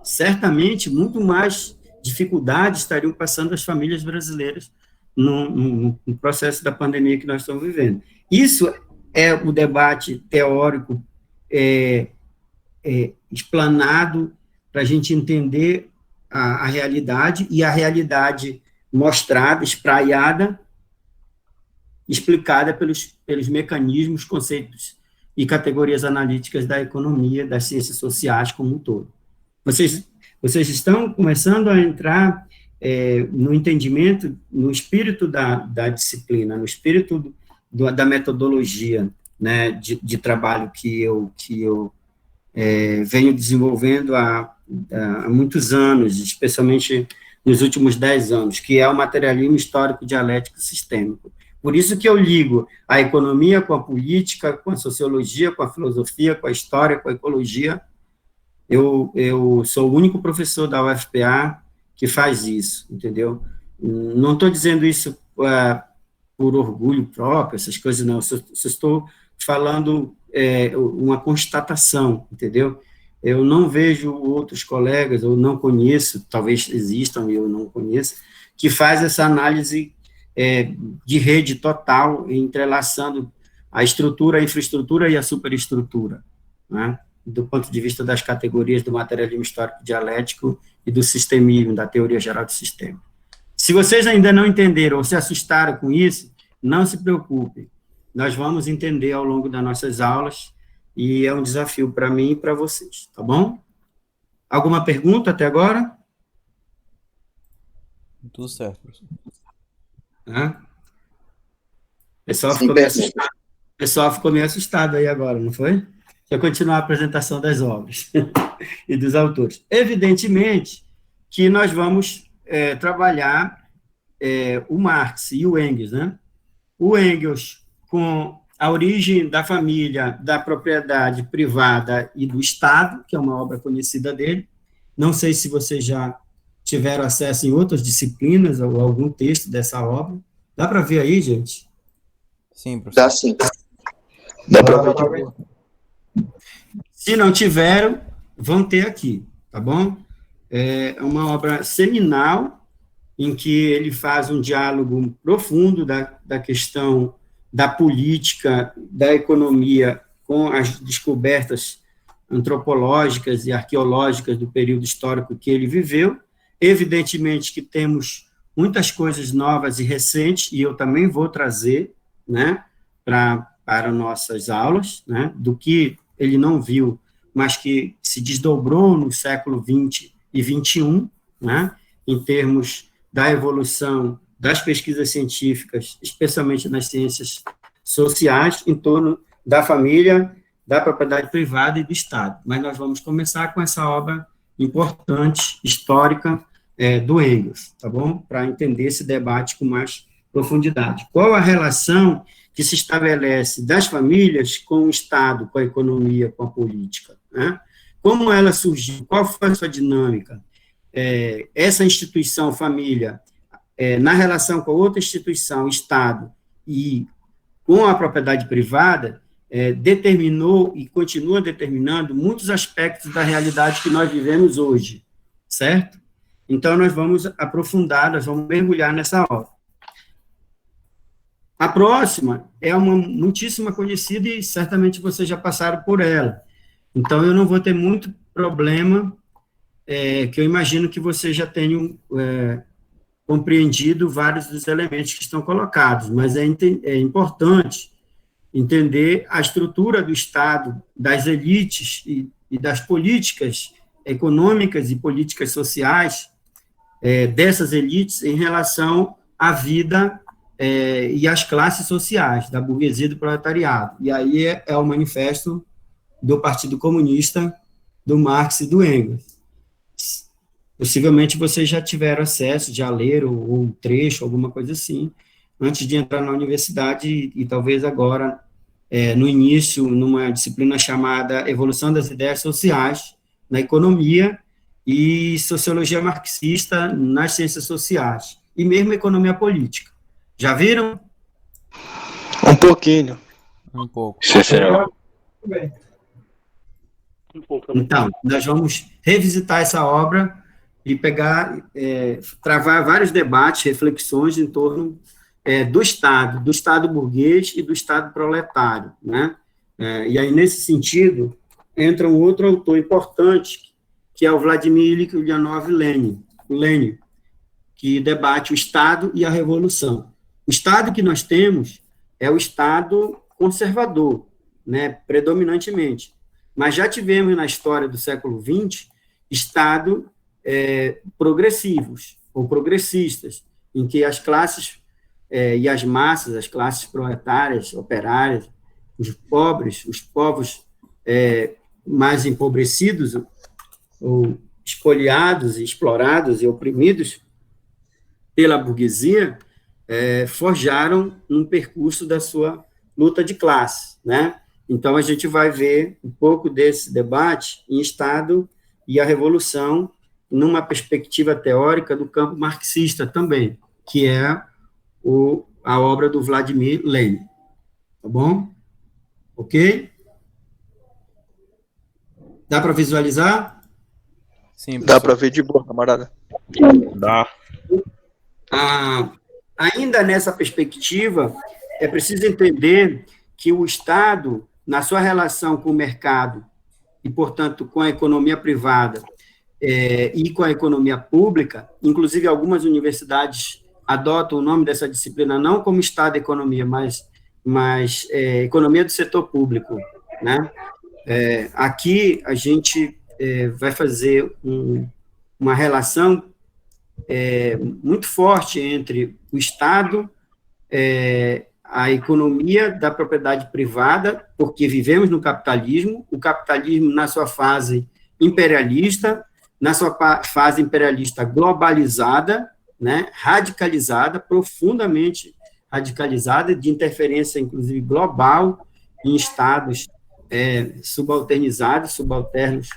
certamente muito mais dificuldades estariam passando as famílias brasileiras no processo da pandemia que nós estamos vivendo. Isso é o debate teórico explanado para a gente entender a realidade, e a realidade mostrada, espraiada, explicada pelos mecanismos, conceitos e categorias analíticas da economia, das ciências sociais como um todo. Vocês estão começando a entrar no entendimento, no espírito da disciplina, no espírito da metodologia, né, de trabalho que eu venho desenvolvendo há muitos anos, especialmente nos últimos 10 anos, que é o materialismo histórico dialético sistêmico. Por isso que eu ligo a economia com a política, com a sociologia, com a filosofia, com a história, com a ecologia. Eu sou o único professor da UFPA que faz isso, entendeu? Não estou dizendo isso por orgulho próprio, essas coisas, não. Só estou falando uma constatação, entendeu? Eu não vejo outros colegas, eu não conheço, talvez existam e eu não conheço, que faz essa análise de rede total, entrelaçando a estrutura, a infraestrutura e a superestrutura, né? Do ponto de vista das categorias do materialismo histórico dialético e do sistemismo, da teoria geral do sistema. Se vocês ainda não entenderam ou se assustaram com isso, não se preocupem, nós vamos entender ao longo das nossas aulas, e é um desafio para mim e para vocês, tá bom? Alguma pergunta até agora? Tudo certo, professor. O pessoal ficou meio assustado aí agora, não foi? Deixa eu continuar a apresentação das obras e dos autores. Evidentemente que nós vamos trabalhar o Marx e o Engels, né? O Engels com a origem da família, da propriedade privada e do Estado, que é uma obra conhecida dele. Não sei se vocês já tiveram acesso em outras disciplinas ou algum texto dessa obra. Dá para ver aí, gente? Sim, professor. Dá sim. Dá para ver de boa. Se não tiveram, vão ter aqui, tá bom? É uma obra seminal em que ele faz um diálogo profundo da questão da política, da economia, com as descobertas antropológicas e arqueológicas do período histórico que ele viveu. Evidentemente que temos muitas coisas novas e recentes, e eu também vou trazer, né, para nossas aulas, né, do que ele não viu, mas que se desdobrou no século XX e XXI, né, em termos da evolução das pesquisas científicas, especialmente nas ciências sociais, em torno da família, da propriedade privada e do Estado. Mas nós vamos começar com essa obra importante, histórica, do Engels, tá bom? Para entender esse debate com mais profundidade. Qual a relação que se estabelece das famílias com o Estado, com a economia, com a política, né? Como ela surgiu? Qual foi a sua dinâmica? Essa instituição, família, na relação com outra instituição, Estado, e com a propriedade privada, determinou e continua determinando muitos aspectos da realidade que nós vivemos hoje, certo? Então, nós vamos aprofundar, nós vamos mergulhar nessa obra. A próxima é uma muitíssima conhecida e certamente vocês já passaram por ela. Então, eu não vou ter muito problema, que eu imagino que vocês já tenham compreendido vários dos elementos que estão colocados, mas é importante entender a estrutura do Estado, das elites e das políticas econômicas e políticas sociais dessas elites em relação à vida e às classes sociais, da burguesia e do proletariado. E aí é o manifesto do Partido Comunista, do Marx e do Engels. Possivelmente vocês já tiveram acesso, já leram um trecho, alguma coisa assim, antes de entrar na universidade e talvez agora, no início, numa disciplina chamada Evolução das Ideias Sociais, na Economia, e Sociologia Marxista nas Ciências Sociais, e mesmo Economia Política. Já viram? Um pouquinho. Um pouco. Sim, senhor. Então, nós vamos revisitar essa obra e pegar, travar vários debates, reflexões em torno do Estado burguês e do Estado proletário, né? E aí, nesse sentido, entra um outro autor importante, que é o Vladimir Ilyich Ulyanov Lenin, que debate o Estado e a Revolução. O Estado que nós temos é o Estado conservador, né, predominantemente, mas já tivemos na história do século XX Estado progressivos ou progressistas, em que as classes e as massas, as classes proletárias, operárias, os pobres, os povos mais empobrecidos, ou espoliados, explorados e oprimidos pela burguesia, forjaram um percurso da sua luta de classe, né? Então, a gente vai ver um pouco desse debate em Estado e a Revolução, numa perspectiva teórica do campo marxista também, que é a obra do Vladimir Lenin. Tá bom? Ok? Dá para visualizar? Sim, dá para ver de boa, camarada. Dá. Ainda nessa perspectiva, é preciso entender que o Estado, na sua relação com o mercado, e, portanto, com a economia privada e com a economia pública, inclusive algumas universidades adotam o nome dessa disciplina não como Estado e economia, mas economia do setor público, né? Aqui a gente vai fazer uma relação muito forte entre o Estado, a economia da propriedade privada, porque vivemos no capitalismo, o capitalismo na sua fase imperialista, globalizada, né, radicalizada, profundamente radicalizada, de interferência, inclusive, global em estados subalternos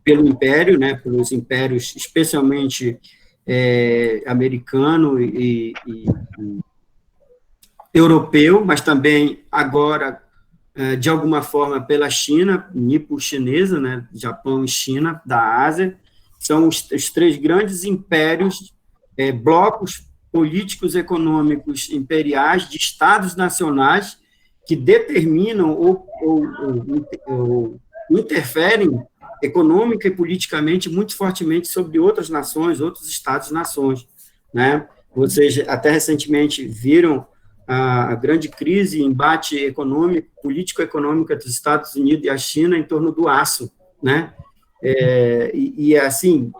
pelo império, né, pelos impérios, especialmente americano e europeu, mas também agora, de alguma forma, pela China, nipo-chinesa, né, Japão e China, da Ásia, são os três grandes impérios blocos políticos econômicos imperiais de estados nacionais que determinam ou interferem econômica e politicamente muito fortemente sobre outras nações, outros estados-nações, né? Vocês até recentemente viram a grande crise, embate econômico, político-econômico entre os Estados Unidos e a China em torno do aço, né? Assim,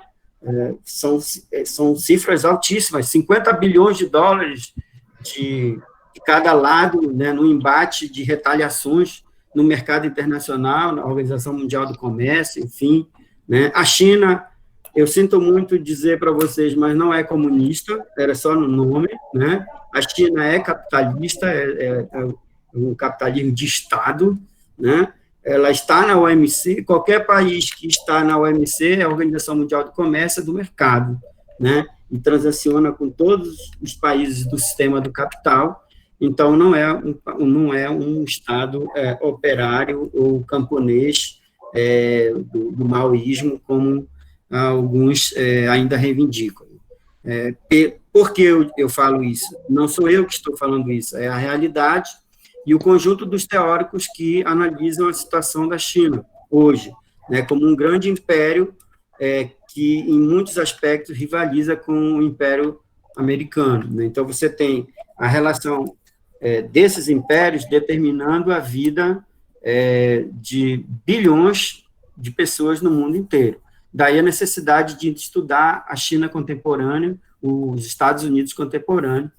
são cifras altíssimas, 50 bilhões de dólares de cada lado, né, no embate de retaliações no mercado internacional, na Organização Mundial do Comércio, enfim, né? A China, eu sinto muito dizer para vocês, mas não é comunista, era só no nome, né? A China é capitalista, é um capitalismo de Estado, né? Ela está na OMC, qualquer país que está na OMC é a Organização Mundial do Comércio, é do mercado, né? E transaciona com todos os países do sistema do capital, então não é um Estado operário ou camponês do maoísmo, como alguns ainda reivindicam. Por que eu falo isso? Não sou eu que estou falando isso, é a realidade e o conjunto dos teóricos que analisam a situação da China hoje, né, como um grande império que, em muitos aspectos, rivaliza com o Império Americano, né? Então, você tem a relação desses impérios determinando a vida de bilhões de pessoas no mundo inteiro. Daí a necessidade de estudar a China contemporânea, os Estados Unidos contemporâneos,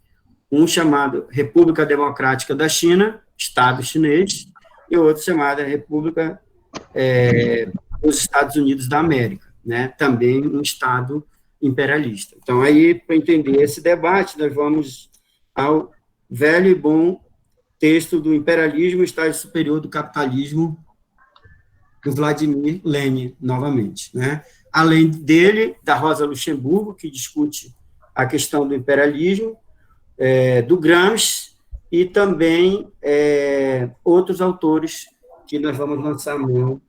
um chamado República Democrática da China, Estado chinês, e outro chamado República dos Estados Unidos da América, né? Também um Estado imperialista. Então, aí, para entender esse debate, nós vamos ao velho e bom texto do Imperialismo, o Estágio Superior do Capitalismo, do Vladimir Lenin, novamente, né? Além dele, da Rosa Luxemburgo, que discute a questão do imperialismo, do Gramsci, e também outros autores que nós vamos lançar mão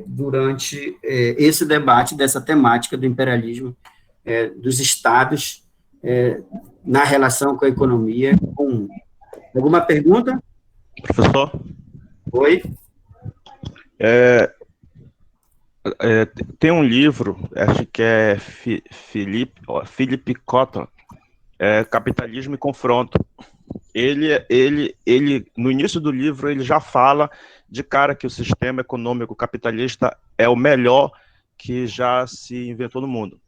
durante esse debate dessa temática do imperialismo dos estados na relação com a economia comum. Alguma pergunta? Professor? Oi? Tem um livro, acho que é Philip Kotler, Capitalismo e Confronto. Ele, no início do livro, ele já fala de cara que o sistema econômico capitalista é o melhor que já se inventou no mundo.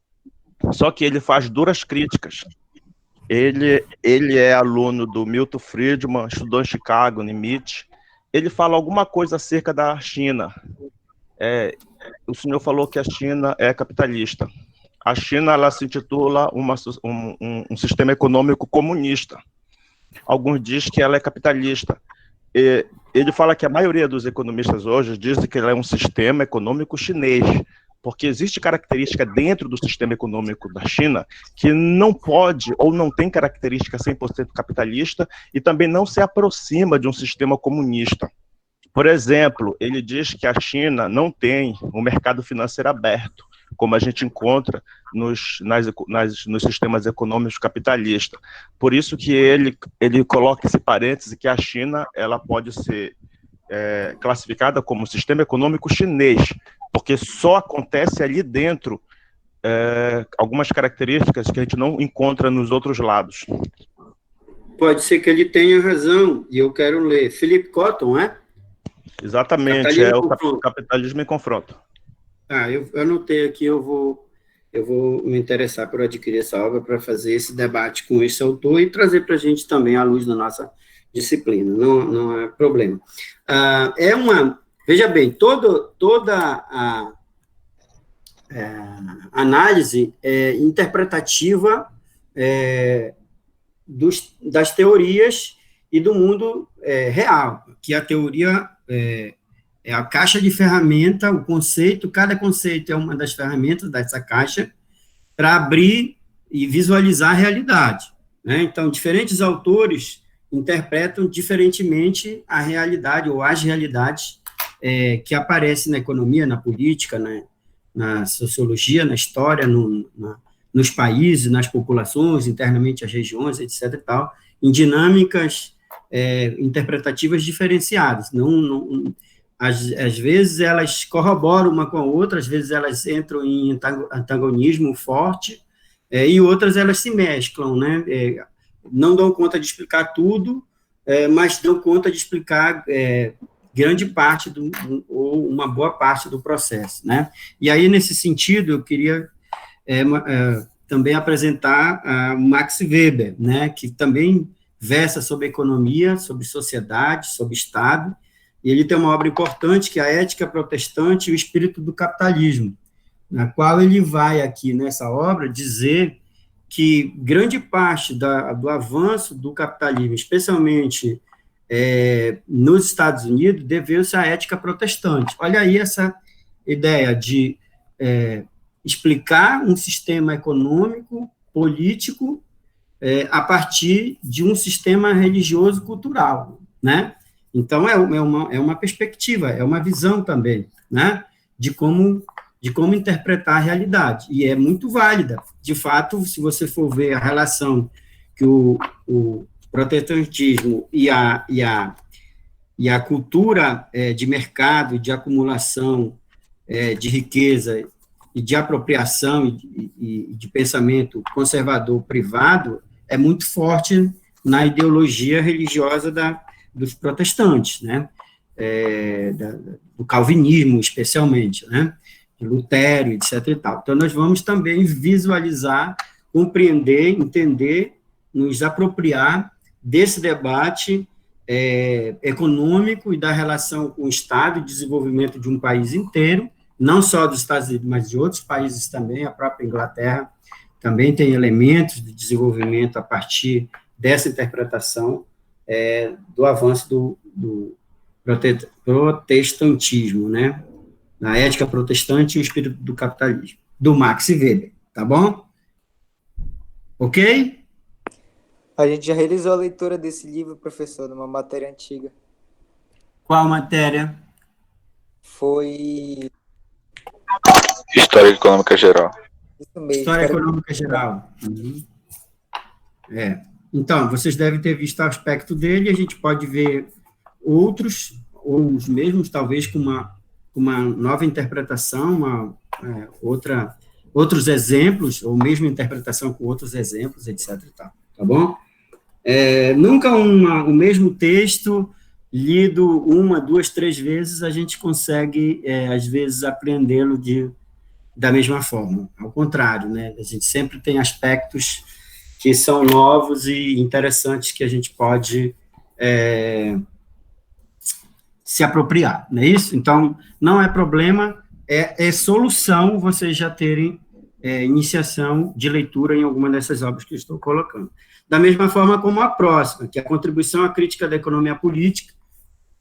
Só que ele faz duras críticas. Ele é aluno do Milton Friedman, estudou em Chicago, no MIT. Ele fala alguma coisa acerca da China. O senhor falou que a China é capitalista. A China, ela se intitula um sistema econômico comunista. Alguns dizem que ela é capitalista. Ele fala que a maioria dos economistas hoje dizem que ela é um sistema econômico chinês, porque existe característica dentro do sistema econômico da China que não pode ou não tem característica 100% capitalista e também não se aproxima de um sistema comunista. Por exemplo, ele diz que a China não tem um mercado financeiro aberto, como a gente encontra nos sistemas econômicos capitalistas. Por isso que ele coloca esse parêntese que a China ela pode ser classificada como um sistema econômico chinês, porque só acontece ali dentro algumas características que a gente não encontra nos outros lados. Pode ser que ele tenha razão, e eu quero ler. Philip Cotton, é? Exatamente, é o Capitalismo em Confronto. Eu anotei aqui, eu vou me interessar por adquirir essa obra para fazer esse debate com esse autor e trazer para a gente também à luz da nossa disciplina, não é problema. Veja bem, toda a análise interpretativa das teorias e do mundo real, que a teoria é a caixa de ferramenta, o conceito, cada conceito é uma das ferramentas dessa caixa para abrir e visualizar a realidade, né? Então, diferentes autores interpretam diferentemente a realidade ou as realidades que aparecem na economia, na política, na sociologia, na história, nos países, nas populações, internamente as regiões, etc. e tal, em dinâmicas interpretativas diferenciadas. Às vezes elas corroboram uma com a outra, às vezes elas entram em antagonismo forte, e outras elas se mesclam, né? Não dão conta de explicar tudo, mas dão conta de explicar grande parte ou uma boa parte do processo, né? E aí, nesse sentido, eu queria também apresentar a Max Weber, né, que também versa sobre economia, sobre sociedade, sobre Estado, e ele tem uma obra importante, que é a Ética Protestante e o Espírito do Capitalismo, na qual ele vai aqui, nessa obra, dizer que grande parte do avanço do capitalismo, especialmente nos Estados Unidos, deveu-se à ética protestante. Olha aí essa ideia de explicar um sistema econômico, político, a partir de um sistema religioso-cultural, né? Então, é uma perspectiva, é uma visão também, né, de como interpretar a realidade, e é muito válida. De fato, se você for ver a relação que o protestantismo e a cultura de mercado, de acumulação de riqueza e de apropriação e de pensamento conservador privado é muito forte na ideologia religiosa dos protestantes, né? Do calvinismo, especialmente, né? De Lutero, etc. e tal. Então, nós vamos também visualizar, compreender, entender, nos apropriar desse debate econômico e da relação com o Estado e desenvolvimento de um país inteiro, não só dos Estados Unidos, mas de outros países também. A própria Inglaterra também tem elementos de desenvolvimento a partir dessa interpretação do avanço do protestantismo, né? Na ética protestante e o espírito do capitalismo, do Max Weber, tá bom? Ok? A gente já realizou a leitura desse livro, professor, numa matéria antiga. Qual matéria? Foi... História Econômica Geral. Isso mesmo. História Econômica Geral. Uhum. Então, vocês devem ter visto o aspecto dele, a gente pode ver outros, ou os mesmos, talvez com uma nova interpretação, outros exemplos, ou mesmo interpretação com outros exemplos, etc. Tá bom? Nunca o mesmo texto lido 1, 2, 3 vezes, a gente consegue, às vezes, apreendê-lo da mesma forma. Ao contrário, né? A gente sempre tem aspectos que são novos e interessantes que a gente pode se apropriar, não é isso? Então, não é problema, é solução vocês já terem iniciação de leitura em alguma dessas obras que eu estou colocando. Da mesma forma como a próxima, que é a Contribuição à Crítica da Economia Política,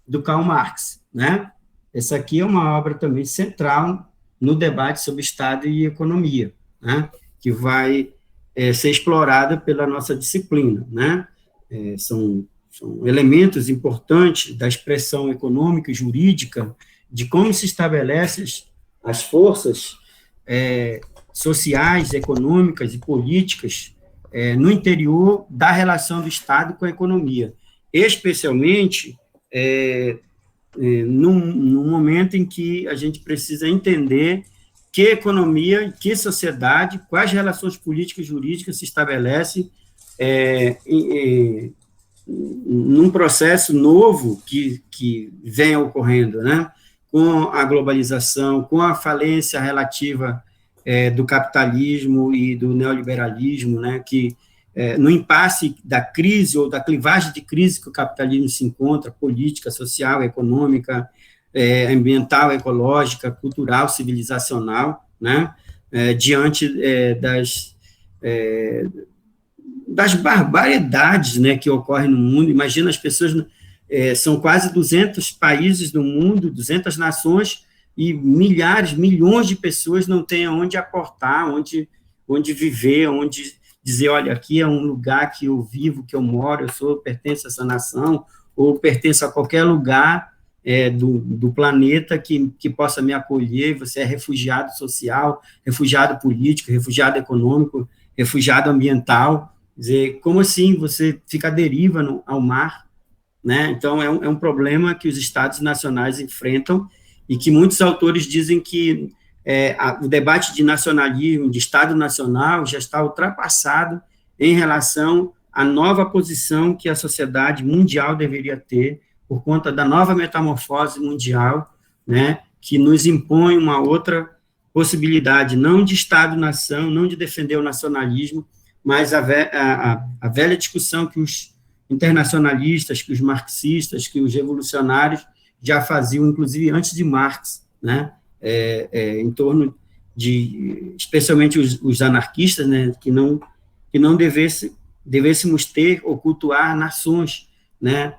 do Karl Marx, né? Essa aqui é uma obra também central no debate sobre Estado e economia, né? Que vai ser explorada pela nossa disciplina, né? São elementos importantes da expressão econômica e jurídica de como se estabelecem as forças sociais, econômicas e políticas no interior da relação do Estado com a economia, especialmente num momento em que a gente precisa entender que economia, que sociedade, quais relações políticas e jurídicas se estabelecem num processo novo que vem ocorrendo, né? Com a globalização, com a falência relativa do capitalismo e do neoliberalismo, né? Que no impasse da crise ou da clivagem de crise que o capitalismo se encontra, política, social, econômica, ambiental, ecológica, cultural, civilizacional, né? Diante das barbaridades, né, que ocorrem no mundo. Imagina, as pessoas, são quase 200 países do mundo, 200 nações, e milhões de pessoas não têm onde aportar, onde viver, onde dizer, olha, aqui é um lugar que eu vivo, que eu moro, pertenço a essa nação, ou pertenço a qualquer lugar do planeta que possa me acolher. Você é refugiado social, refugiado político, refugiado econômico, refugiado ambiental. Quer dizer, como assim você fica à deriva ao mar? Né? Então, é um problema que os estados nacionais enfrentam e que muitos autores dizem que o debate de nacionalismo, de Estado nacional, já está ultrapassado em relação à nova posição que a sociedade mundial deveria ter por conta da nova metamorfose mundial, né, que nos impõe uma outra possibilidade, não de Estado-nação, não de defender o nacionalismo, mas a velha discussão que os internacionalistas, que os marxistas, que os revolucionários já faziam, inclusive antes de Marx, né, em torno de, especialmente os anarquistas, né, que não devêssemos ter ou cultuar nações, né,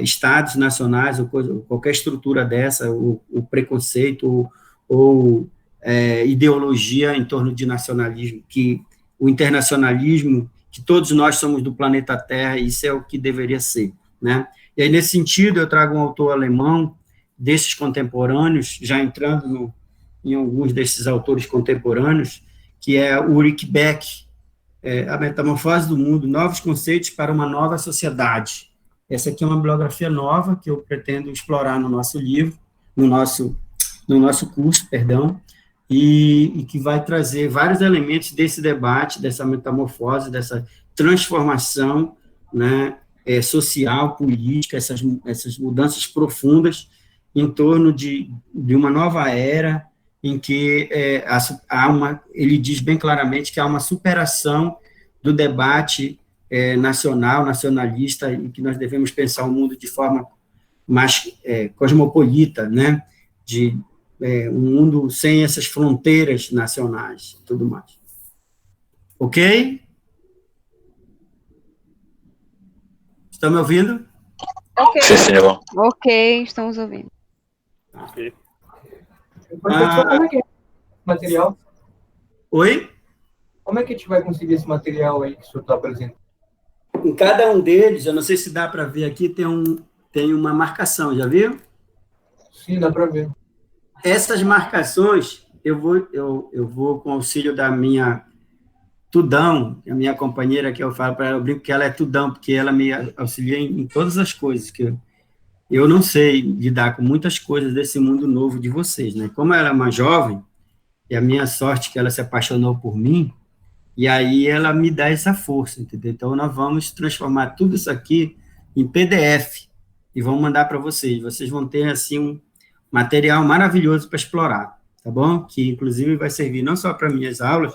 estados nacionais, ou qualquer estrutura dessa, o preconceito, ou ideologia em torno de nacionalismo, que o internacionalismo, que todos nós somos do planeta Terra, isso é o que deveria ser, né? E aí, nesse sentido, eu trago um autor alemão, desses contemporâneos, já entrando em alguns desses autores contemporâneos, que é Ulrich Beck, A Metamorfose do Mundo, Novos Conceitos para uma Nova Sociedade. Essa aqui é uma bibliografia nova que eu pretendo explorar no nosso livro, no nosso curso, perdão, e que vai trazer vários elementos desse debate, dessa metamorfose, dessa transformação, né, social, política, essas mudanças profundas em torno de uma nova era em que ele diz bem claramente que há uma superação do debate nacional, nacionalista, e que nós devemos pensar o mundo de forma mais cosmopolita, né, um mundo sem essas fronteiras nacionais e tudo mais. Ok? Estão me ouvindo? Ok. Sim, senhor. Ok, estamos ouvindo. Ok. Professor, como é que é esse material? Oi? Como é que a gente vai conseguir esse material aí que o senhor está apresentando? Em cada um deles, eu não sei se dá para ver aqui, tem uma marcação, já viu? Sim, dá para ver. Essas marcações, eu vou com o auxílio da minha Tudão, a minha companheira, que eu falo para ela, eu brinco que ela é Tudão, porque ela me auxilia em todas as coisas, que eu não sei lidar com muitas coisas desse mundo novo de vocês, né? Como ela é uma jovem, e a minha sorte é que ela se apaixonou por mim, e aí ela me dá essa força, entendeu? Então, nós vamos transformar tudo isso aqui em PDF, e vamos mandar para vocês. Vocês vão ter, assim, um material maravilhoso para explorar, tá bom? Que, inclusive, vai servir não só para minhas aulas,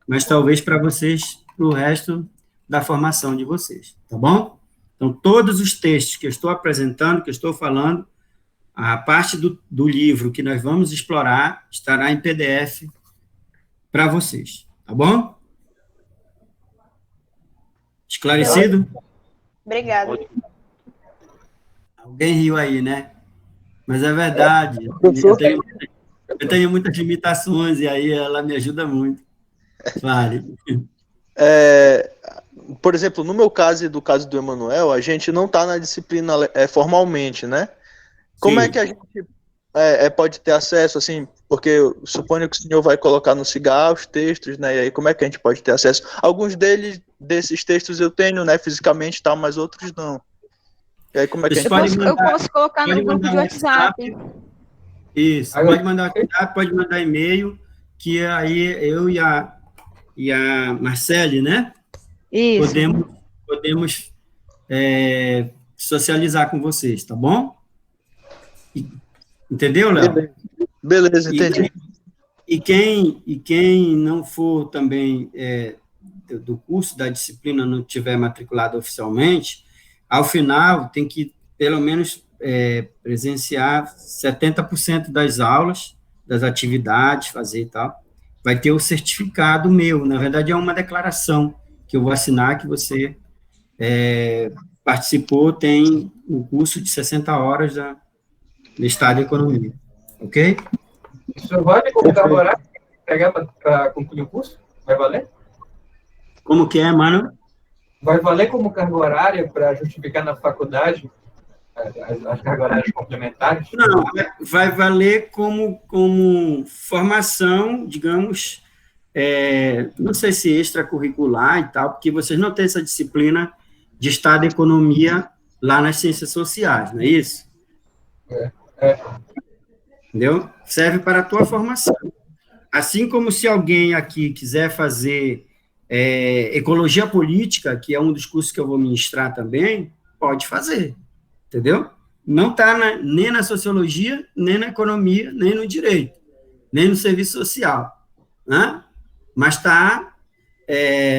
mas talvez para vocês, para o resto da formação de vocês, tá bom? Então, todos os textos que eu estou apresentando, que eu estou falando, a parte do livro que nós vamos explorar estará em PDF para vocês, tá bom? Esclarecido? Obrigada. Alguém riu aí, né? Mas é verdade. Eu tenho muitas limitações e aí ela me ajuda muito. Vale. Por exemplo, no meu caso e do caso do Emanuel, a gente não está na disciplina formalmente, né? Como é que a gente pode ter acesso, assim, porque eu suponho que o senhor vai colocar no CIGAL os textos, né? E aí como é que a gente pode ter acesso? Alguns desses textos eu tenho, né, fisicamente, tal, mas outros não. E aí como é que a gente eu posso colocar no grupo de WhatsApp. Isso, pode mandar WhatsApp, pode mandar e-mail, que aí eu e a Marcele, né? Isso. Podemos socializar com vocês, tá bom? Entendeu, Léo? Beleza, entendi. E quem não for também do curso, da disciplina, não tiver matriculado oficialmente, ao final tem que, pelo menos, presenciar 70% das aulas, das atividades, fazer e tal. Vai ter o certificado meu, na verdade é uma declaração que eu vou assinar que você participou, tem um curso de 60 horas do Estado de Economia, ok? Isso vale como carga horária para concluir o curso? Vai valer? Como que é, mano? Vai valer como carga horária para justificar na faculdade as cargas horárias complementares? Não, vai valer como formação, digamos, não sei se extracurricular e tal, porque vocês não têm essa disciplina de Estado e Economia lá nas ciências sociais, não é isso? Entendeu? Serve para a tua formação. Assim como se alguém aqui quiser fazer Ecologia Política, que é um dos cursos que eu vou ministrar também, pode fazer, entendeu? Não está nem na Sociologia, nem na Economia, nem no Direito, nem no Serviço Social, né? Mas está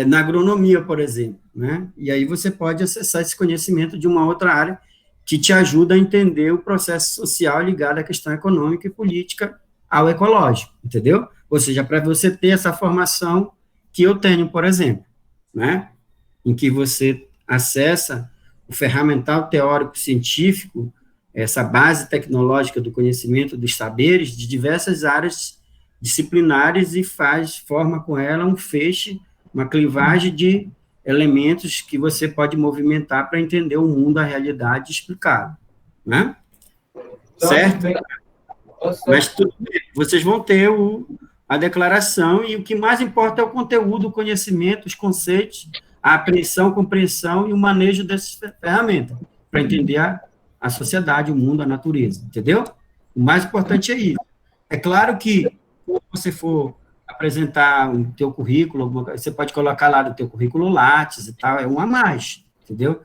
na Agronomia, por exemplo, né? E aí você pode acessar esse conhecimento de uma outra área que te ajuda a entender o processo social ligado à questão econômica e política ao ecológico, entendeu? Ou seja, para você ter essa formação que eu tenho, por exemplo, né? Em que você acessa o ferramental teórico-científico, essa base tecnológica do conhecimento dos saberes de diversas áreas disciplinares e forma com ela um feixe, uma clivagem de elementos que você pode movimentar para entender o mundo, a realidade explicado, né? Certo? Mas tudo bem, vocês vão ter a declaração e o que mais importa é o conteúdo, o conhecimento, os conceitos, a apreensão, compreensão e o manejo dessas ferramentas para entender a sociedade, o mundo, a natureza, entendeu? O mais importante é isso. É claro que, quando você for apresentar o teu currículo, você pode colocar lá no teu currículo Lattes e tal, é um a mais, entendeu?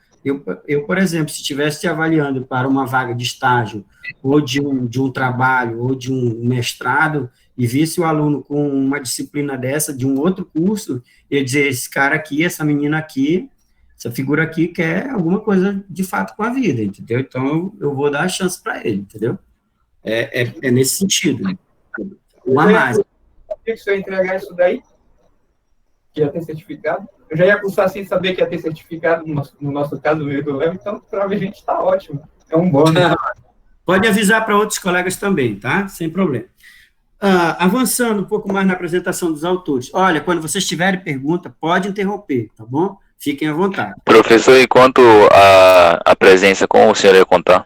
Eu, por exemplo, se estivesse te avaliando para uma vaga de estágio, ou de um trabalho, ou de um mestrado, e visse o aluno com uma disciplina dessa, de um outro curso, eu ia dizer, esse cara aqui, essa menina aqui, essa figura aqui quer alguma coisa de fato com a vida, entendeu? Então, eu vou dar a chance para ele, entendeu? É nesse sentido. Um a mais. Se eu entregar isso daí, que ia ter certificado, eu já ia cursar sem saber que ia ter certificado, no nosso caso, no meio do Léo, então, para a gente está ótimo. É um bônus. Pode avisar para outros colegas também, tá? Sem problema. Avançando um pouco mais na apresentação dos autores. Olha, quando vocês tiverem pergunta, pode interromper, tá bom? Fiquem à vontade. Professor, e quanto à presença, como o senhor ia contar?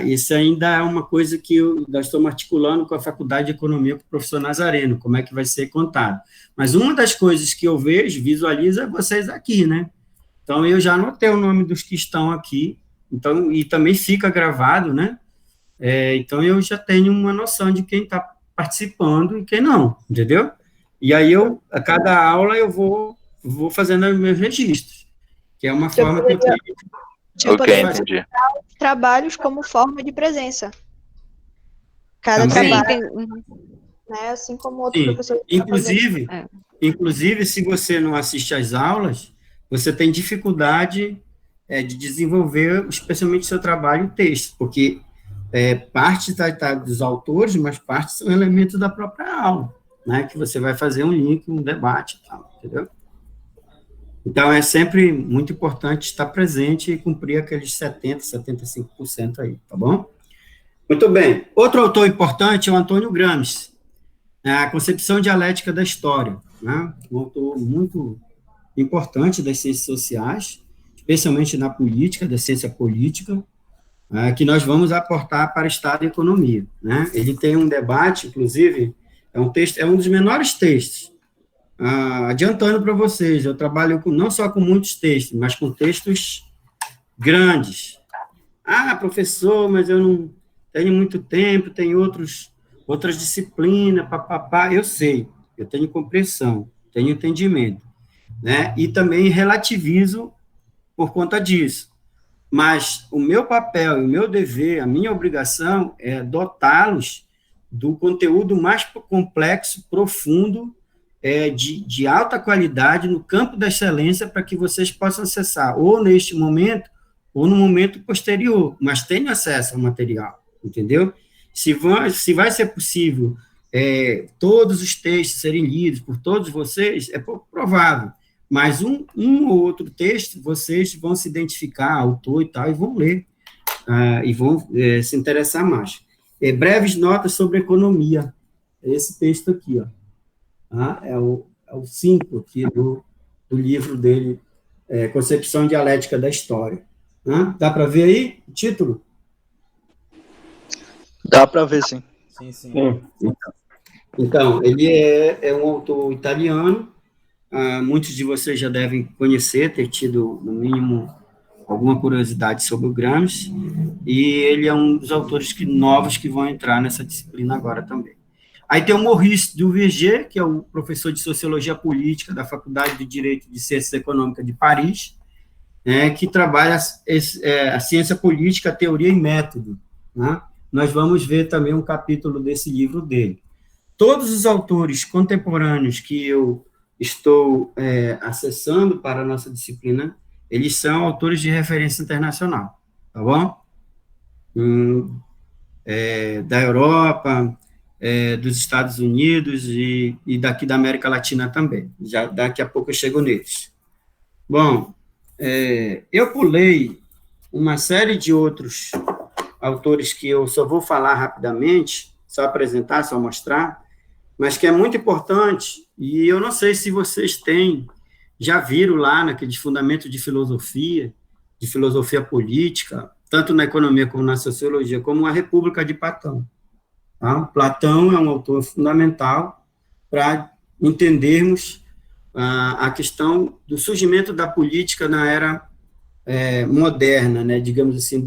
Isso ainda é uma coisa que nós estamos articulando com a Faculdade de Economia, com o professor Nazareno, como é que vai ser contado. Mas uma das coisas que eu vejo, visualizo, é vocês aqui, né? Então, eu já anotei o nome dos que estão aqui, então, e também fica gravado, né? Então, eu já tenho uma noção de quem está participando e quem não, entendeu? E aí, a cada aula, eu vou fazendo os meus registros, que é uma forma que eu tenho... Entendi. Trabalhos como forma de presença. Cada trabalho, né, assim como outro professor. Inclusive, se você não assiste às aulas, você tem dificuldade de desenvolver, especialmente seu trabalho em texto, porque parte tá dos autores, mas parte são elementos da própria aula, né, que você vai fazer um link, um debate e tal, entendeu? Então, é sempre muito importante estar presente e cumprir aqueles 70%, 75% aí, tá bom? Muito bem. Outro autor importante é o Antônio Gramsci, a Concepção Dialética da História, né? Um autor muito importante das ciências sociais, especialmente na política, da ciência política, que nós vamos aportar para Estado e Economia, né? Ele tem um debate, inclusive, é um dos menores textos. Adiantando para vocês, eu trabalho não só com muitos textos, mas com textos grandes. Professor, mas eu não tenho muito tempo, tenho outras disciplinas, papapá. Eu sei, eu tenho compreensão, tenho entendimento, né? E também relativizo por conta disso. Mas o meu papel e o meu dever, a minha obrigação é dotá-los do conteúdo mais complexo, profundo, de alta qualidade no campo da excelência para que vocês possam acessar ou neste momento ou no momento posterior, mas tenham acesso ao material, entendeu? Se vai ser possível todos os textos serem lidos por todos vocês, é pouco provável, mas um ou outro texto vocês vão se identificar, autor e tal, e vão ler, e vão se interessar mais. Breves notas sobre economia, esse texto aqui, ó. É o 5 aqui do livro dele, Concepção Dialética da História. Dá para ver aí o título? Dá para ver, sim. Sim. Então, ele é um autor italiano, muitos de vocês já devem conhecer, ter tido, no mínimo, alguma curiosidade sobre o Gramsci, e ele é um dos autores novos que vão entrar nessa disciplina agora também. Aí tem o Maurice Duverger, que é o professor de Sociologia Política da Faculdade de Direito de Ciências Econômicas de Paris, que trabalha a ciência política, a teoria e método. Né? Nós vamos ver também um capítulo desse livro dele. Todos os autores contemporâneos que eu estou acessando para a nossa disciplina, eles são autores de referência internacional, tá bom? Da Europa, dos Estados Unidos e daqui da América Latina também. Já daqui a pouco eu chego neles. Bom, eu pulei uma série de outros autores que eu só vou falar rapidamente, só apresentar, só mostrar, mas que é muito importante, e eu não sei se vocês já viram lá naqueles fundamentos de filosofia política, tanto na economia como na sociologia, como a República de Platão. Tá? Platão é um autor fundamental para entendermos a questão do surgimento da política na era moderna, né, digamos assim,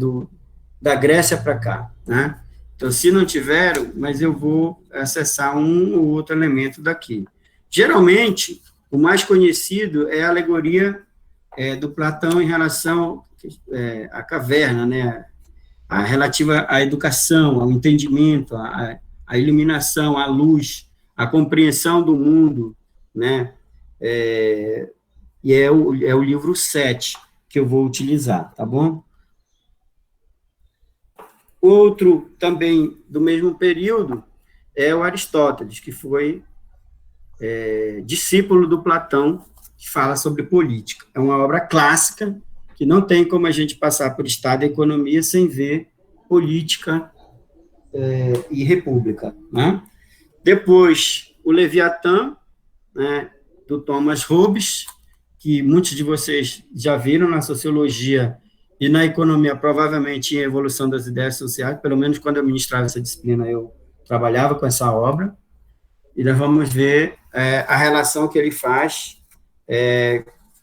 da Grécia para cá. Né? Então, se não tiveram, mas eu vou acessar um ou outro elemento daqui. Geralmente, o mais conhecido é a alegoria do Platão em relação à caverna, né? A relativa à educação, ao entendimento, à iluminação, à luz, à compreensão do mundo, né? E é o livro 7 que eu vou utilizar, tá bom? Outro, também, do mesmo período, é o Aristóteles, que foi discípulo do Platão, que fala sobre política. É uma obra clássica, que não tem como a gente passar por Estado e Economia sem ver política e república. Né? Depois, o Leviatã, né, do Thomas Hobbes, que muitos de vocês já viram na sociologia e na economia, provavelmente em Evolução das Ideias Sociais, pelo menos quando eu ministrava essa disciplina, eu trabalhava com essa obra, e nós vamos ver a relação que ele faz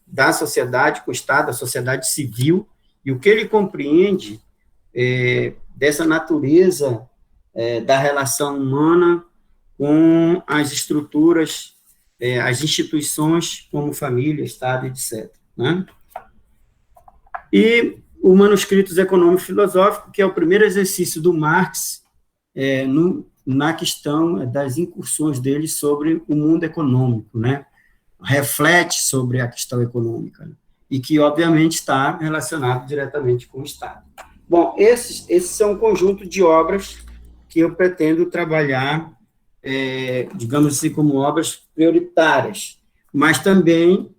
da sociedade com o Estado, da sociedade civil, e o que ele compreende dessa natureza da relação humana com as estruturas, as instituições, como família, Estado, etc. Né? E o Manuscritos Econômico-Filosófico, que é o primeiro exercício do Marx na questão das incursões dele sobre o mundo econômico, né? Reflete sobre a questão econômica, né? E que, obviamente, está relacionado diretamente com o Estado. Bom, esses são um conjunto de obras que eu pretendo trabalhar, digamos assim, como obras prioritárias, mas também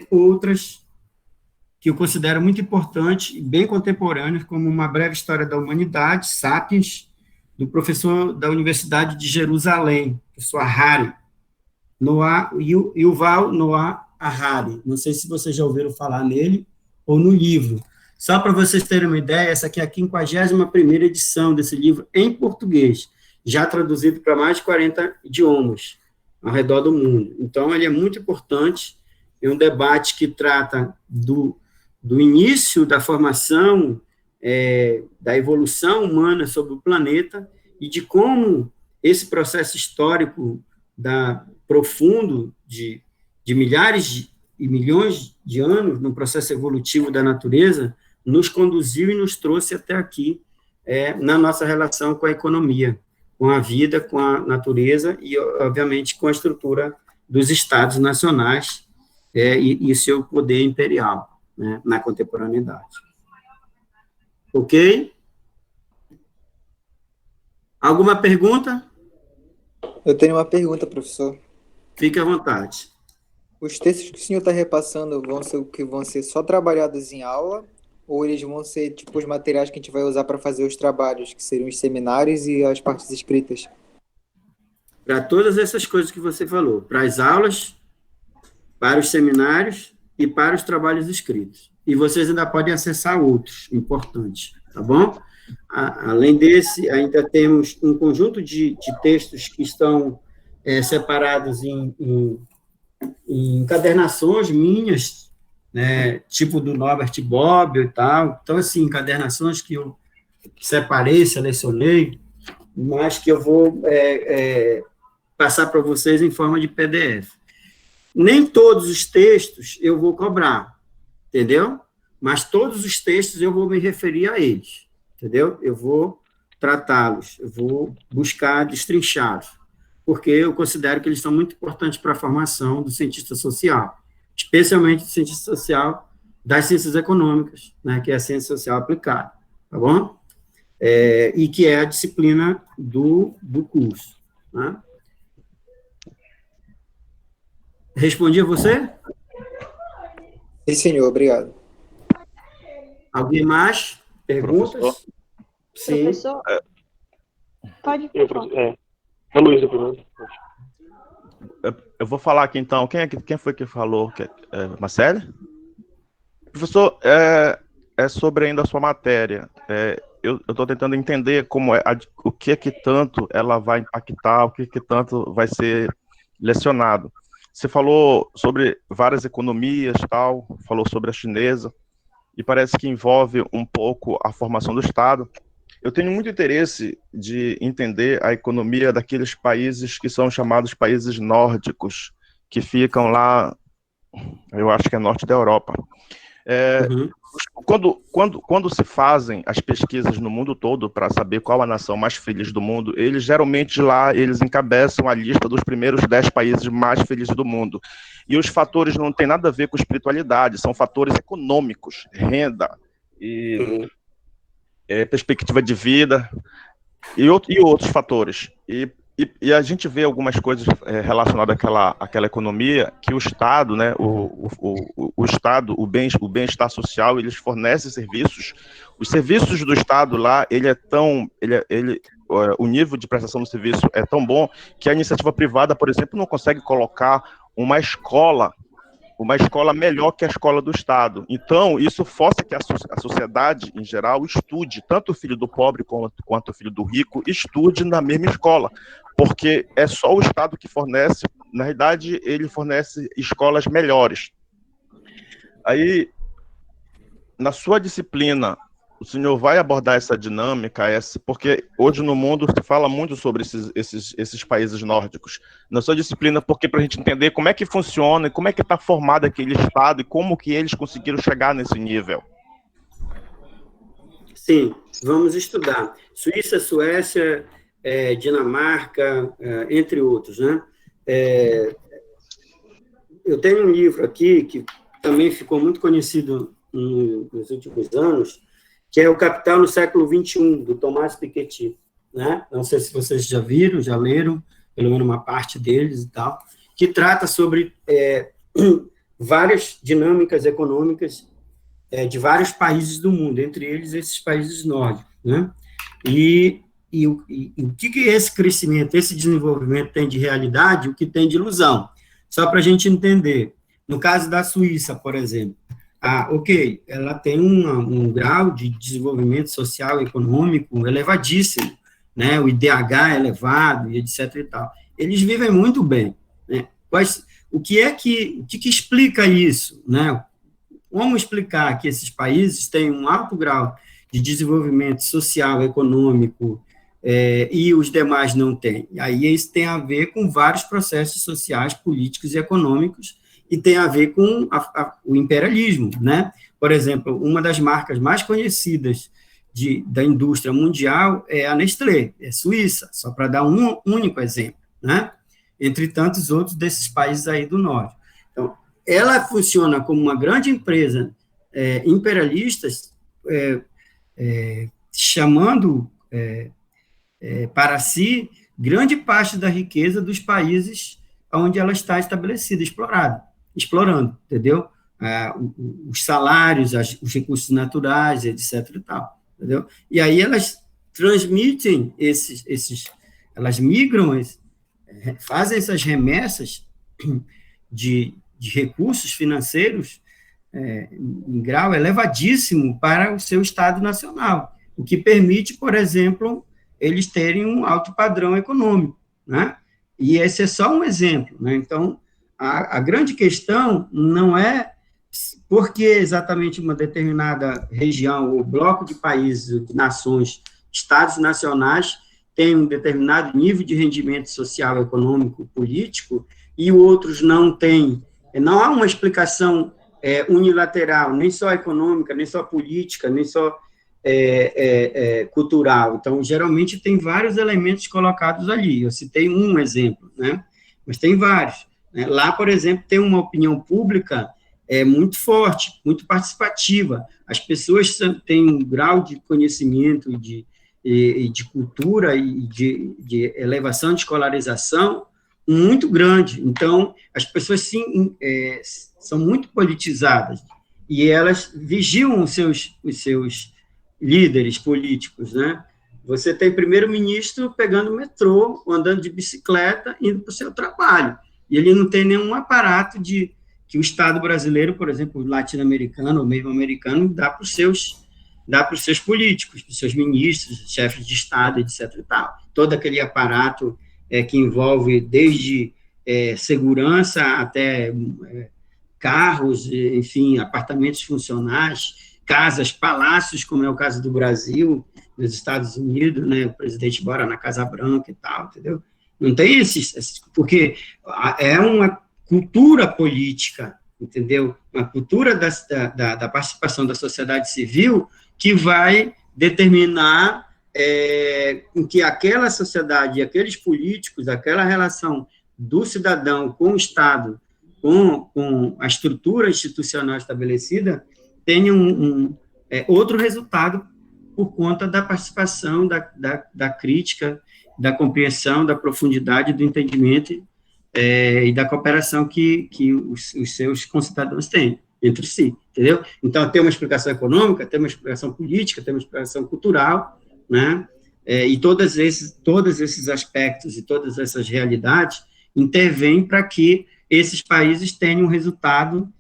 outras que eu considero muito importantes e bem contemporâneas, como Uma Breve História da Humanidade, Sapiens, do professor da Universidade de Jerusalém, professor Harari, Yuval Noah Harari. Não sei se vocês já ouviram falar nele ou no livro. Só para vocês terem uma ideia, essa aqui é a 51ª edição desse livro em português, já traduzido para mais de 40 idiomas ao redor do mundo. Então, ele é muito importante, é um debate que trata do início da formação, da evolução humana sobre o planeta e de como esse processo histórico profundo de milhares e milhões de anos no processo evolutivo da natureza nos conduziu e nos trouxe até aqui na nossa relação com a economia, com a vida, com a natureza e, obviamente, com a estrutura dos estados nacionais e seu poder imperial, né, na contemporaneidade. Ok? Alguma pergunta? Eu tenho uma pergunta, professor. Fique à vontade. Os textos que o senhor está repassando vão ser só trabalhados em aula, ou eles vão ser tipo os materiais que a gente vai usar para fazer os trabalhos, que seriam os seminários e as partes escritas? Para todas essas coisas que você falou, para as aulas, para os seminários e para os trabalhos escritos. e vocês ainda podem acessar outros importantes, tá bom? Além desse, ainda temos um conjunto de textos que estão separados em encadernações minhas, né, tipo do Norbert Bobbio e tal. Então, assim, encadernações que eu separei, selecionei, mas que eu vou passar para vocês em forma de PDF. Nem todos os textos eu vou cobrar, entendeu? Mas todos os textos eu vou me referir a eles, entendeu? Eu vou tratá-los, eu vou buscar destrinchá-los, porque eu considero que eles são muito importantes para a formação do cientista social, especialmente do cientista social das ciências econômicas, né, que é a ciência social aplicada, tá bom? E que é a disciplina do curso, né? Respondi a você? Sim, senhor, obrigado. Alguém mais? Perguntas? Professor? Sim. Professor? Pode A Luísa primeiro. Eu vou falar aqui então. Quem foi que falou? Marcele? Professor, é sobre ainda a sua matéria. Eu estou tentando entender como o que tanto ela vai impactar, o que tanto vai ser lecionado. Você falou sobre várias economias, tal, falou sobre a chinesa, e parece que envolve um pouco a formação do Estado. Eu tenho muito interesse de entender a economia daqueles países que são chamados países nórdicos, que ficam lá, eu acho que é norte da Europa. Quando se fazem as pesquisas no mundo todo para saber qual a nação mais feliz do mundo, eles geralmente lá, eles encabeçam a lista dos primeiros 10 países mais felizes do mundo. E os fatores não têm nada a ver com espiritualidade, são fatores econômicos, renda e perspectiva de vida e outros fatores. E a gente vê algumas coisas relacionadas àquela economia que o Estado, né, o Estado, o bem-estar social, eles fornecem serviços. Os serviços do Estado lá, o nível de prestação do serviço é tão bom que a iniciativa privada, por exemplo, não consegue colocar uma escola melhor que a escola do Estado. Então, isso força que a sociedade, em geral, estude, tanto o filho do pobre quanto o filho do rico, estude na mesma escola, porque é só o Estado que fornece, na realidade, ele fornece escolas melhores. Aí, na sua disciplina, o senhor vai abordar essa dinâmica, porque hoje no mundo se fala muito sobre esses países nórdicos. Na sua disciplina, porque para a gente entender como é que funciona e como é que está formado aquele Estado e como que eles conseguiram chegar nesse nível. Sim, vamos estudar. Suíça, Suécia, Dinamarca, entre outros, né? Eu tenho um livro aqui que também ficou muito conhecido nos últimos anos, que é O Capital no Século XXI, do Thomas Piketty, né? Não sei se vocês já viram, já leram, pelo menos uma parte deles e tal, que trata sobre várias dinâmicas econômicas de vários países do mundo, entre eles esses países nórdicos, né? E o que esse crescimento, esse desenvolvimento tem de realidade, o que tem de ilusão. Só para a gente entender, no caso da Suíça, por exemplo, ok, ela tem um grau de desenvolvimento social e econômico elevadíssimo, né? O IDH é elevado, e etc. e tal. Eles vivem muito bem, né? Mas o que explica isso, né? Como explicar que esses países têm um alto grau de desenvolvimento social, econômico, e os demais não têm? E aí isso tem a ver com vários processos sociais, políticos e econômicos, e tem a ver com o imperialismo, né? Por exemplo, uma das marcas mais conhecidas da indústria mundial é a Nestlé, é Suíça, só para dar um único exemplo, né? Entre tantos outros desses países aí do norte. Então, ela funciona como uma grande empresa imperialista, chamando para si grande parte da riqueza dos países onde ela está estabelecida, explorando, entendeu? Os salários, os recursos naturais, etc. e tal, entendeu? E aí elas transmitem elas migram, fazem essas remessas de recursos financeiros em grau elevadíssimo para o seu Estado nacional, o que permite, por exemplo, eles terem um alto padrão econômico, né? E esse é só um exemplo, né? Então, a grande questão não é por que exatamente uma determinada região ou bloco de países, de nações, estados nacionais tem um determinado nível de rendimento social, econômico, político, e outros não têm. Não há uma explicação unilateral, nem só econômica, nem só política, nem só cultural. Então, geralmente, tem vários elementos colocados ali. Eu citei um exemplo, né? Mas tem vários. Né? Lá, por exemplo, tem uma opinião pública muito forte, muito participativa. As pessoas têm um grau de conhecimento e de cultura e de elevação de escolarização muito grande. Então, as pessoas sim, são muito politizadas e elas vigiam os seus líderes políticos, né? Você tem primeiro-ministro pegando o metrô, andando de bicicleta, indo para o seu trabalho, e ele não tem nenhum aparato que o Estado brasileiro, por exemplo, latino-americano ou mesmo americano, dá para os seus políticos, para os seus ministros, chefes de Estado, etc. E tal. Todo aquele aparato que envolve desde segurança até carros, enfim, apartamentos funcionais, casas, palácios, como é o caso do Brasil, nos Estados Unidos, né, o presidente mora na Casa Branca e tal, entendeu? Não tem porque é uma cultura política, entendeu? Uma cultura da participação da sociedade civil que vai determinar em que aquela sociedade, aqueles políticos, aquela relação do cidadão com o Estado, com a estrutura institucional estabelecida, tenha outro resultado por conta da participação, da crítica, da compreensão, da profundidade, do entendimento e da cooperação que os seus concidadãos têm entre si, entendeu? Então, tem uma explicação econômica, tem uma explicação política, tem uma explicação cultural, né? E todos esses aspectos e todas essas realidades intervêm para que esses países tenham um resultado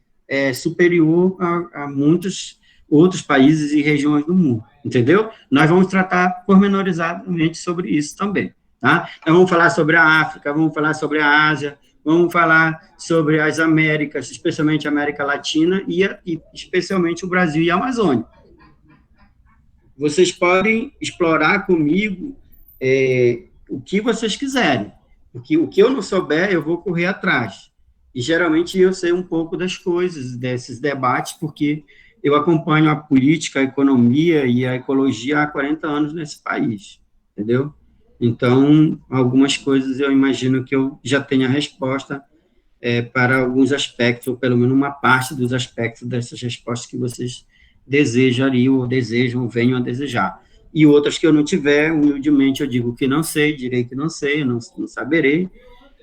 superior a muitos outros países e regiões do mundo, entendeu? Nós vamos tratar pormenorizadamente sobre isso também, tá? Então, vamos falar sobre a África, vamos falar sobre a Ásia, vamos falar sobre as Américas, especialmente a América Latina e especialmente o Brasil e a Amazônia. Vocês podem explorar comigo o que vocês quiserem, porque o que eu não souber, eu vou correr atrás. E, geralmente, eu sei um pouco das coisas, desses debates, porque eu acompanho a política, a economia e a ecologia há 40 anos nesse país, entendeu? Então, algumas coisas eu imagino que eu já tenha resposta para alguns aspectos, ou pelo menos uma parte dos aspectos dessas respostas que vocês desejariam, ou desejam, ou venham a desejar. E outras que eu não tiver, humildemente eu digo que não sei, direi que não sei, não saberei,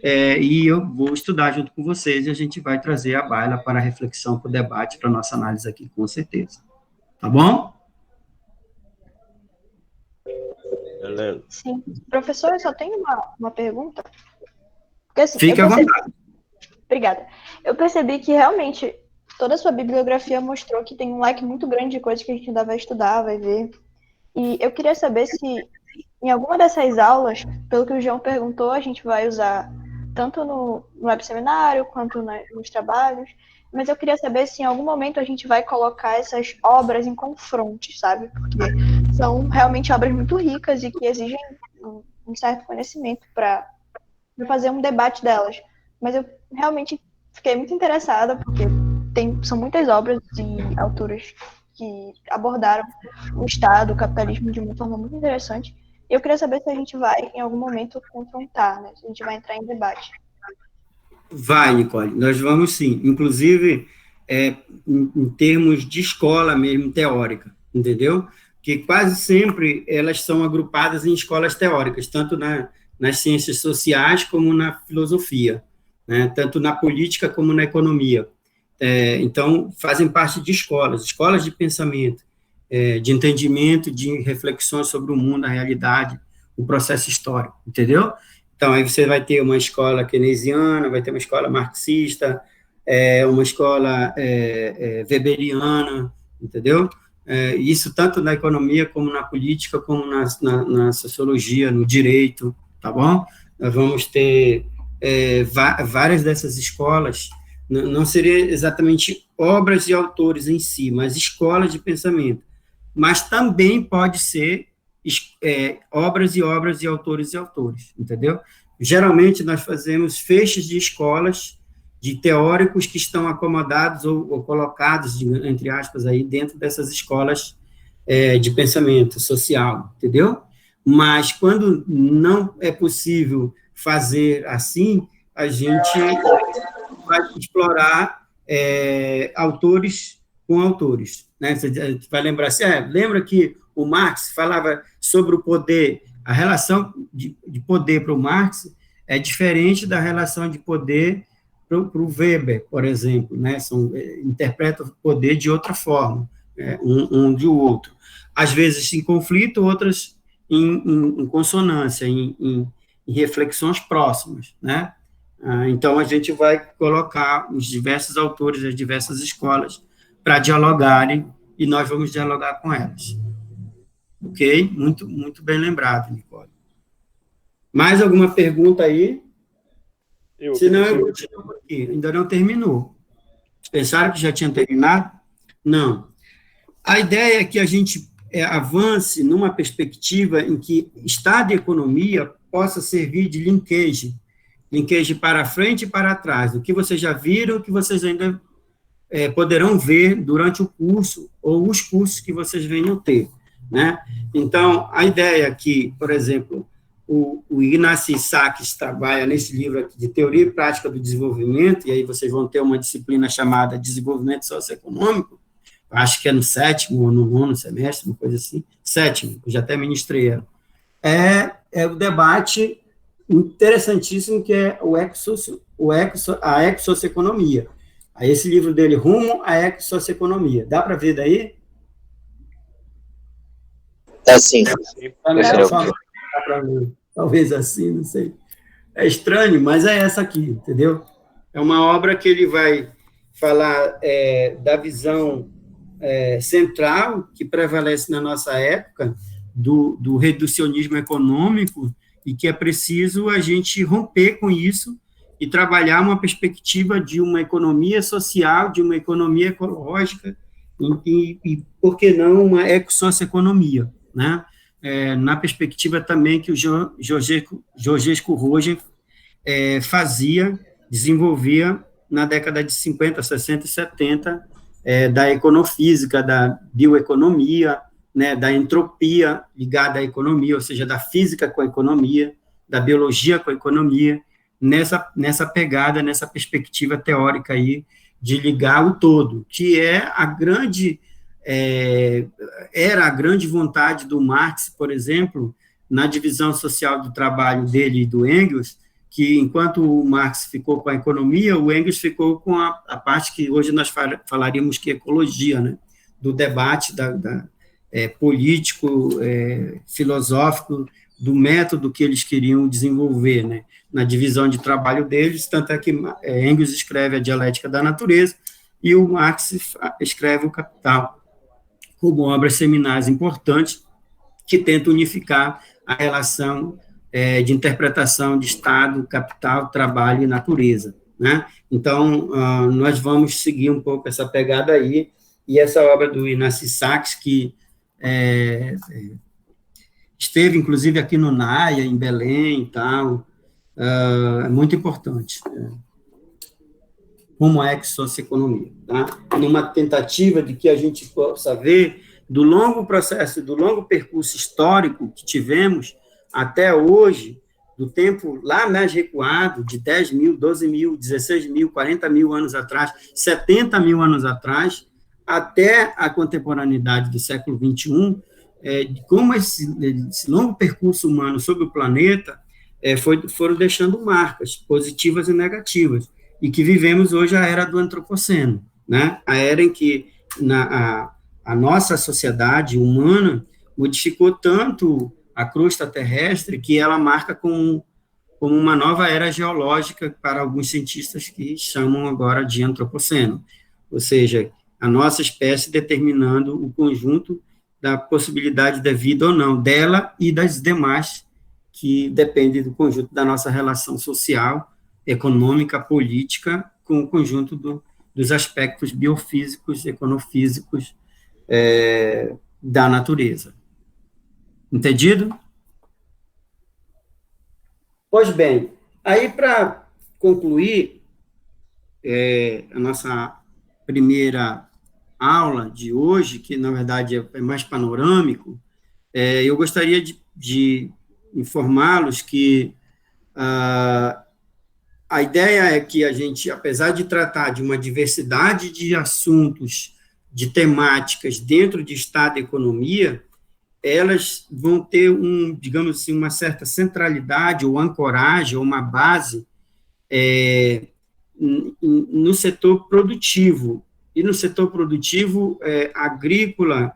e eu vou estudar junto com vocês, e a gente vai trazer a baila para a reflexão, para o debate, para a nossa análise aqui, com certeza. Tá bom? Beleza. Sim. Professor, eu só tenho uma pergunta. Porque, assim, Fique à vontade. Obrigada. Eu percebi que, realmente, toda a sua bibliografia mostrou que tem um leque muito grande de coisas que a gente ainda vai estudar, vai ver. E eu queria saber se, em alguma dessas aulas, pelo que o João perguntou, a gente vai usar tanto no web seminário quanto nos trabalhos, mas eu queria saber se em algum momento a gente vai colocar essas obras em confrontos, sabe? Porque são realmente obras muito ricas e que exigem um certo conhecimento para fazer um debate delas. Mas eu realmente fiquei muito interessada, porque são muitas obras de autores que abordaram o Estado, o capitalismo de uma forma muito interessante. E eu queria saber se a gente vai, em algum momento, confrontar, né? Se a gente vai entrar em debate. Vai, Nicole, nós vamos sim. Inclusive, em termos de escola mesmo, teórica, entendeu? Que quase sempre elas são agrupadas em escolas teóricas, tanto nas ciências sociais como na filosofia, né? Tanto na política como na economia. Então, fazem parte de escolas de pensamento, de entendimento, de reflexões sobre o mundo, a realidade, o processo histórico, entendeu? Então, aí você vai ter uma escola keynesiana, vai ter uma escola marxista, uma escola weberiana, entendeu? Isso tanto na economia, como na política, como na sociologia, no direito, tá bom? Nós vamos ter várias dessas escolas, não seria exatamente obras de autores em si, mas escolas de pensamento, mas também pode ser obras e obras de autores e autores, entendeu? Geralmente, nós fazemos fechos de escolas de teóricos que estão acomodados ou colocados, entre aspas, aí dentro dessas escolas de pensamento social, entendeu? Mas, quando não é possível fazer assim, a gente vai explorar autores com autores, né? Você vai lembrar assim, lembra que o Marx falava sobre o poder, a relação de poder para o Marx é diferente da relação de poder para o Weber, por exemplo, né? Interpretam o poder de outra forma, um de outro. Às vezes em conflito, outras em consonância, em reflexões próximas, né? Então, a gente vai colocar os diversos autores, as diversas escolas, para dialogarem, e nós vamos dialogar com elas. Ok? Muito, muito bem lembrado, Nicole. Mais alguma pergunta aí? Senão eu continuo aqui. Ainda não terminou. Pensaram que já tinha terminado? Não. A ideia é que a gente avance numa perspectiva em que Estado e economia possa servir de linkagem para frente e para trás, o que vocês já viram, o que vocês ainda poderão ver durante o curso, ou os cursos que vocês venham ter, né? Então, a ideia que, por exemplo, o Ignacy Sacks trabalha nesse livro aqui de Teoria e Prática do Desenvolvimento, e aí vocês vão ter uma disciplina chamada Desenvolvimento Socioeconômico, acho que é no 7º ou no 9º semestre, uma coisa assim, 7º, eu já até ministrei ela. É o debate interessantíssimo que é a ecossocioeconomia. Aí esse livro dele, Rumo à Ecossocioeconomia. Dá para ver daí? Sim. Talvez assim, não sei. É estranho, mas é essa aqui, entendeu? É uma obra que ele vai falar da visão central que prevalece na nossa época do reducionismo econômico, e que é preciso a gente romper com isso e trabalhar uma perspectiva de uma economia social, de uma economia ecológica, e por que não, uma ecossocioeconomia, né? Na perspectiva também que o Georgescu Roegen desenvolvia na década de 50, 60 e 70, da econofísica, da bioeconomia, né, da entropia ligada à economia, ou seja, da física com a economia, da biologia com a economia, nessa pegada, nessa perspectiva teórica aí, de ligar o todo, que era a grande vontade do Marx, por exemplo, na divisão social do trabalho dele e do Engels, que enquanto o Marx ficou com a economia, o Engels ficou com a parte que hoje nós falaríamos que é ecologia, né, do debate político, filosófico, do método que eles queriam desenvolver, né, na divisão de trabalho deles, tanto é que Engels escreve a Dialética da Natureza e o Marx escreve o Capital, como obras seminais importantes que tentam unificar a relação de interpretação de Estado, capital, trabalho e natureza, né? Então, nós vamos seguir um pouco essa pegada aí, e essa obra do Ignacy Sacks, que esteve, inclusive, aqui no NAIA, em Belém e tal, é muito importante. Como é que socioeconomia, tá? Numa tentativa de que a gente possa ver do longo processo, do longo percurso histórico que tivemos até hoje, do tempo lá mais recuado, de 10 mil, 12 mil, 16 mil, 40 mil anos atrás, 70 mil anos atrás, até a contemporaneidade do século XXI, como esse longo percurso humano sobre o planeta foram deixando marcas positivas e negativas, e que vivemos hoje a era do antropoceno, né? A era em que a nossa sociedade humana modificou tanto a crosta terrestre que ela marca com como uma nova era geológica para alguns cientistas que chamam agora de antropoceno, ou seja, a nossa espécie determinando o conjunto da possibilidade da vida ou não, dela e das demais, que dependem do conjunto da nossa relação social, econômica, política, com o conjunto dos aspectos biofísicos, econofísicos da natureza. Entendido? Pois bem, aí para concluir a nossa primeira aula de hoje, que na verdade é mais panorâmico, eu gostaria de informá-los que a ideia é que a gente, apesar de tratar de uma diversidade de assuntos, de temáticas dentro de Estado e economia, elas vão ter digamos assim, uma certa centralidade ou ancoragem, ou uma base no setor produtivo, e no setor produtivo agrícola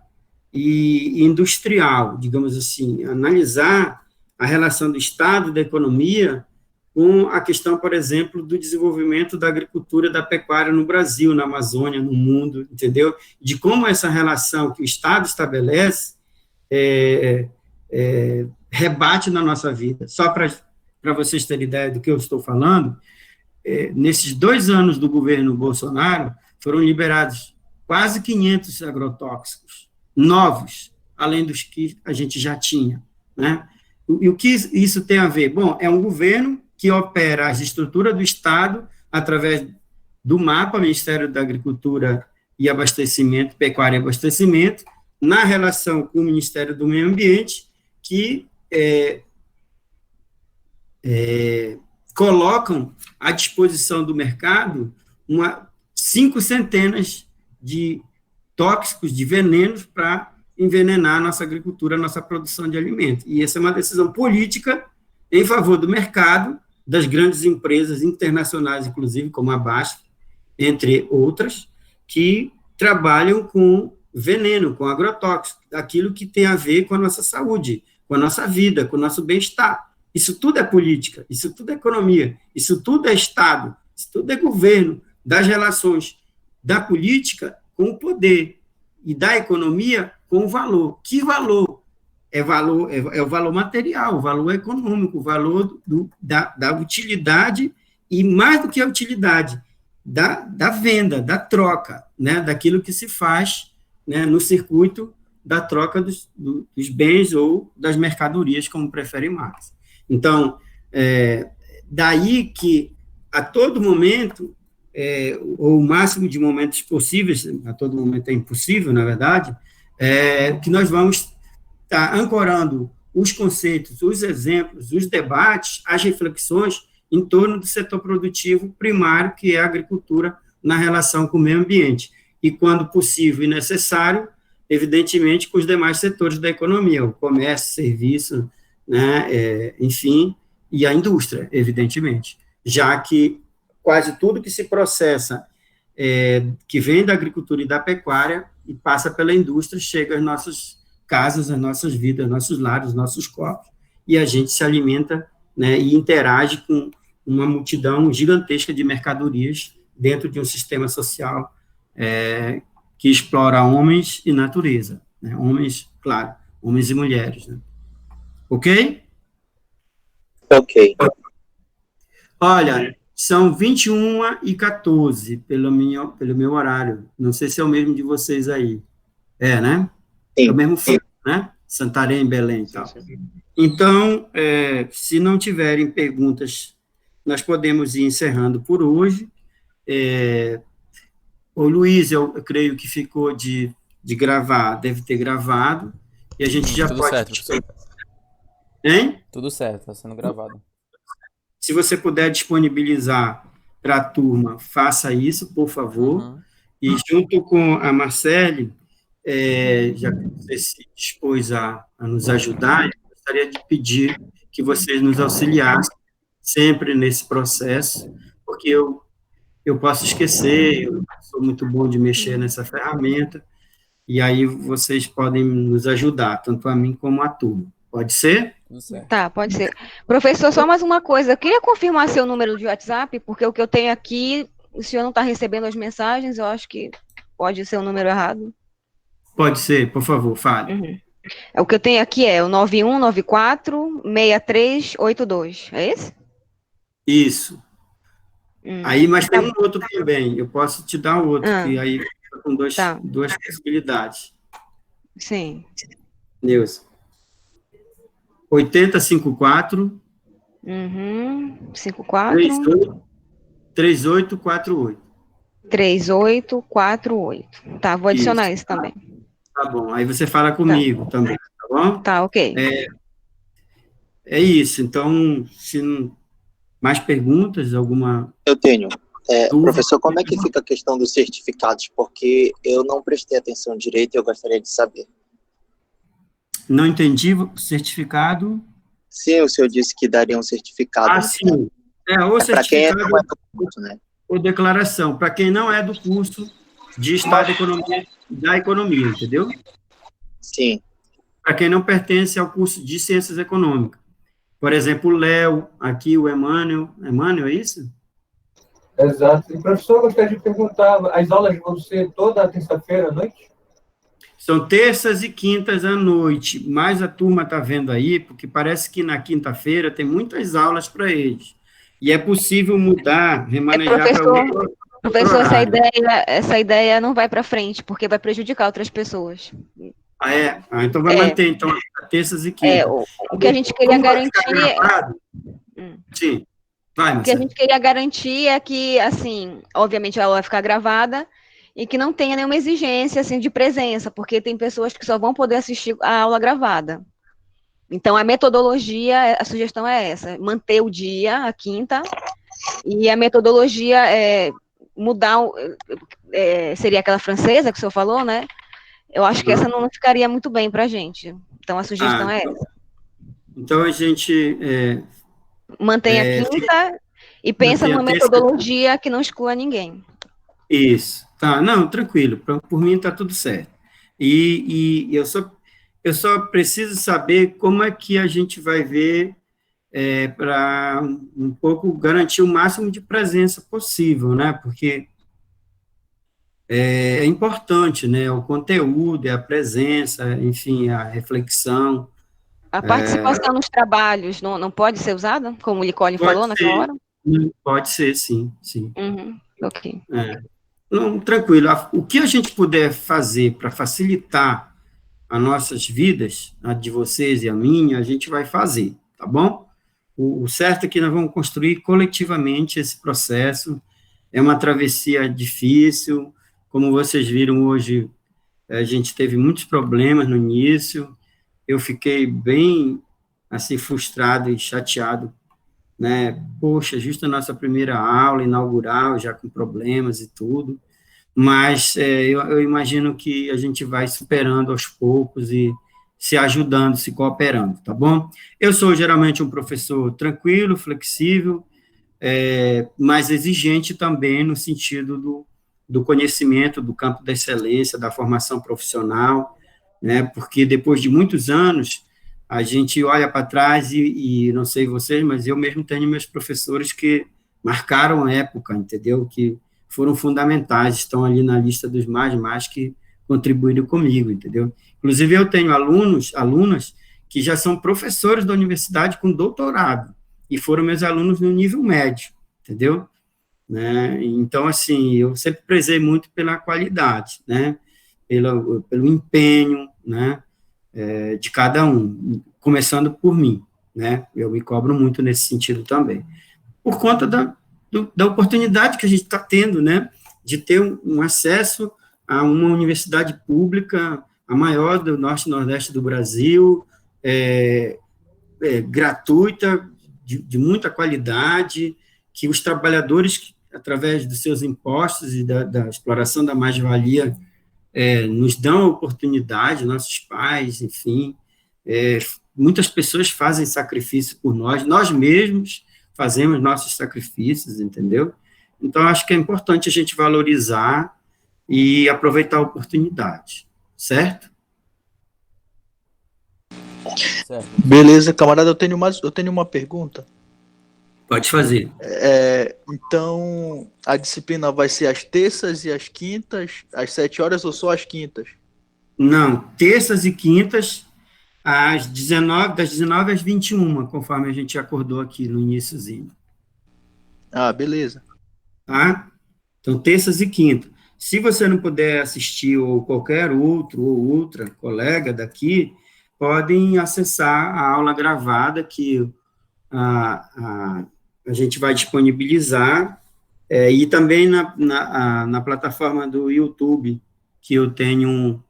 e industrial, digamos assim, analisar a relação do Estado e da economia com a questão, por exemplo, do desenvolvimento da agricultura e da pecuária no Brasil, na Amazônia, no mundo, entendeu? De como essa relação que o Estado estabelece rebate na nossa vida. Só para vocês terem ideia do que eu estou falando, nesses 2 anos do governo Bolsonaro, foram liberados quase 500 agrotóxicos novos, além dos que a gente já tinha, né? E o que isso tem a ver? Bom, é um governo que opera as estruturas do Estado através do MAPA, Ministério da Agricultura e Abastecimento, Pecuária e Abastecimento, na relação com o Ministério do Meio Ambiente, que colocam à disposição do mercado 5 centenas de tóxicos, de venenos, para envenenar a nossa agricultura, a nossa produção de alimentos. E essa é uma decisão política em favor do mercado, das grandes empresas internacionais, inclusive, como a BASF, entre outras, que trabalham com veneno, com agrotóxico, aquilo que tem a ver com a nossa saúde, com a nossa vida, com o nosso bem-estar. Isso tudo é política, isso tudo é economia, isso tudo é Estado, isso tudo é governo, das relações da política com o poder e da economia com o valor. Que valor? É o valor material, o valor econômico, o valor da utilidade, e mais do que a utilidade, da venda, da troca, né, daquilo que se faz, né, no circuito da troca dos bens ou das mercadorias, como prefere Marx. Então, daí que, a todo momento, ou o máximo de momentos possíveis, a todo momento é impossível, na verdade, que nós vamos estar ancorando os conceitos, os exemplos, os debates, as reflexões em torno do setor produtivo primário, que é a agricultura, na relação com o meio ambiente, e, quando possível e necessário, evidentemente, com os demais setores da economia, o comércio, serviço, né, enfim, e a indústria, evidentemente, já que quase tudo que se processa, que vem da agricultura e da pecuária, e passa pela indústria, chega às nossas casas, às nossas vidas, aos nossos lares, aos nossos corpos, e a gente se alimenta, né, e interage com uma multidão gigantesca de mercadorias dentro de um sistema social que explora homens e natureza, né, homens, claro, homens e mulheres, né? Ok? Ok. Olha, são 21h14 pelo meu horário. Não sei se é o mesmo de vocês aí. Né? Sim. É o mesmo fuso, né? Santarém, Belém e tal. Então, se não tiverem perguntas, nós podemos ir encerrando por hoje. O Luiz, eu creio que ficou de gravar, deve ter gravado, e a gente já tudo pode... certo, professor. Hein? Tudo certo, está sendo gravado. Se você puder disponibilizar para a turma, faça isso, por favor. Uhum. E junto com a Marcele, já que você se dispôs a nos ajudar, eu gostaria de pedir que vocês nos auxiliassem sempre nesse processo, porque eu posso esquecer, eu sou muito bom de mexer nessa ferramenta, e aí vocês podem nos ajudar, tanto a mim como a turma, Pode ser? Tudo certo. Tá, pode ser. Professor, só mais uma coisa. Eu queria confirmar seu número de WhatsApp, porque o que eu tenho aqui, o senhor não está recebendo as mensagens, eu acho que pode ser o número errado. Pode ser, por favor, fale. Uhum. O que eu tenho aqui é o 9194-6382. É esse? Isso. Aí, mas tem um outro também. Eu posso te dar um outro, que aí fica com duas possibilidades. Sim. Neuza. 8054 54 3848. 3848. Tá, vou adicionar isso também. Tá bom. Aí você fala comigo também, tá bom? Tá, ok. É isso. Então, se não... mais perguntas, alguma... Eu tenho. Professor, como é que fica a questão dos certificados? Porque eu não prestei atenção direito e eu gostaria de saber. Não entendi, certificado? Sim, o senhor disse que daria um certificado. Ah, sim. Ou para quem certificado não é do curso, né? ou declaração. Para quem não é do curso de Estado da Economia, entendeu? Sim. Para quem não pertence ao curso de Ciências Econômicas. Por exemplo, o Léo, aqui o Emmanuel. Emmanuel, é isso? Exato. E, professor, eu gostaria de perguntar, as aulas vão ser toda terça-feira à noite? São terças e quintas à noite, mas a turma está vendo aí, porque parece que na quinta-feira tem muitas aulas para eles. E é possível mudar, remanejar para outro. Professor, essa ideia não vai para frente, porque vai prejudicar outras pessoas. Então vai manter, então, terças e quintas. O que a gente queria garantir... Sim, vai, o que a gente queria garantir é que, assim, obviamente a aula vai ficar gravada, e que não tenha nenhuma exigência, assim, de presença, porque tem pessoas que só vão poder assistir a aula gravada. Então, a metodologia, a sugestão é essa, manter o dia, a quinta, e a metodologia é mudar, seria aquela francesa que o senhor falou, né? Eu acho que essa não ficaria muito bem para a gente. Então, a sugestão é essa. Então, a gente... mantém a quinta e pensa numa metodologia que não exclua ninguém. Isso. Tá, não, tranquilo. Por mim está tudo certo. E eu só preciso saber como é que a gente vai ver para um pouco garantir o máximo de presença possível, né? Porque é importante, né? O conteúdo, a presença, enfim, a reflexão. A participação nos trabalhos não pode ser usada, como o Licole falou naquela hora? Pode ser, sim. Ok. Não, tranquilo. O que a gente puder fazer para facilitar as nossas vidas, a de vocês e a minha, a gente vai fazer, tá bom? O certo é que nós vamos construir coletivamente esse processo. É uma travessia difícil. Como vocês viram hoje, a gente teve muitos problemas no início. Eu fiquei bem, assim, frustrado e chateado, né? Poxa, justo a nossa primeira aula inaugural, já com problemas e tudo, mas eu imagino que a gente vai superando aos poucos e se ajudando, se cooperando, tá bom? Eu sou geralmente um professor tranquilo, flexível, mas exigente também no sentido do conhecimento, do campo da excelência, da formação profissional, né? Porque depois de muitos anos, a gente olha para trás e não sei vocês, mas eu mesmo tenho meus professores que marcaram a época, entendeu? Que foram fundamentais, estão ali na lista dos mais que contribuíram comigo, entendeu? Inclusive, eu tenho alunas que já são professores da universidade com doutorado, e foram meus alunos no nível médio, entendeu? Né? Então, assim, eu sempre prezei muito pela qualidade, né? Pelo empenho, né? De cada um, começando por mim, né? Eu me cobro muito nesse sentido também. Por conta da oportunidade que a gente está tendo, né? De ter um acesso a uma universidade pública, a maior do Norte e Nordeste do Brasil, gratuita, de muita qualidade, que os trabalhadores, através dos seus impostos e da exploração da mais-valia, nos dão a oportunidade, nossos pais, enfim, muitas pessoas fazem sacrifício por nós mesmos fazemos nossos sacrifícios, entendeu? Então, acho que é importante a gente valorizar e aproveitar a oportunidade, certo? Certo. Beleza, camarada, eu tenho uma pergunta. Pode fazer. Então, a disciplina vai ser às terças e às quintas, às 7 horas ou só às quintas? Não, terças e quintas, das 19 às 21, conforme a gente acordou aqui no iniciozinho. Ah, beleza. Tá? Então, terças e quintas. Se você não puder assistir, ou qualquer outro ou outra colega daqui, podem acessar a aula gravada que a gente vai disponibilizar, e também na plataforma do YouTube, que eu tenho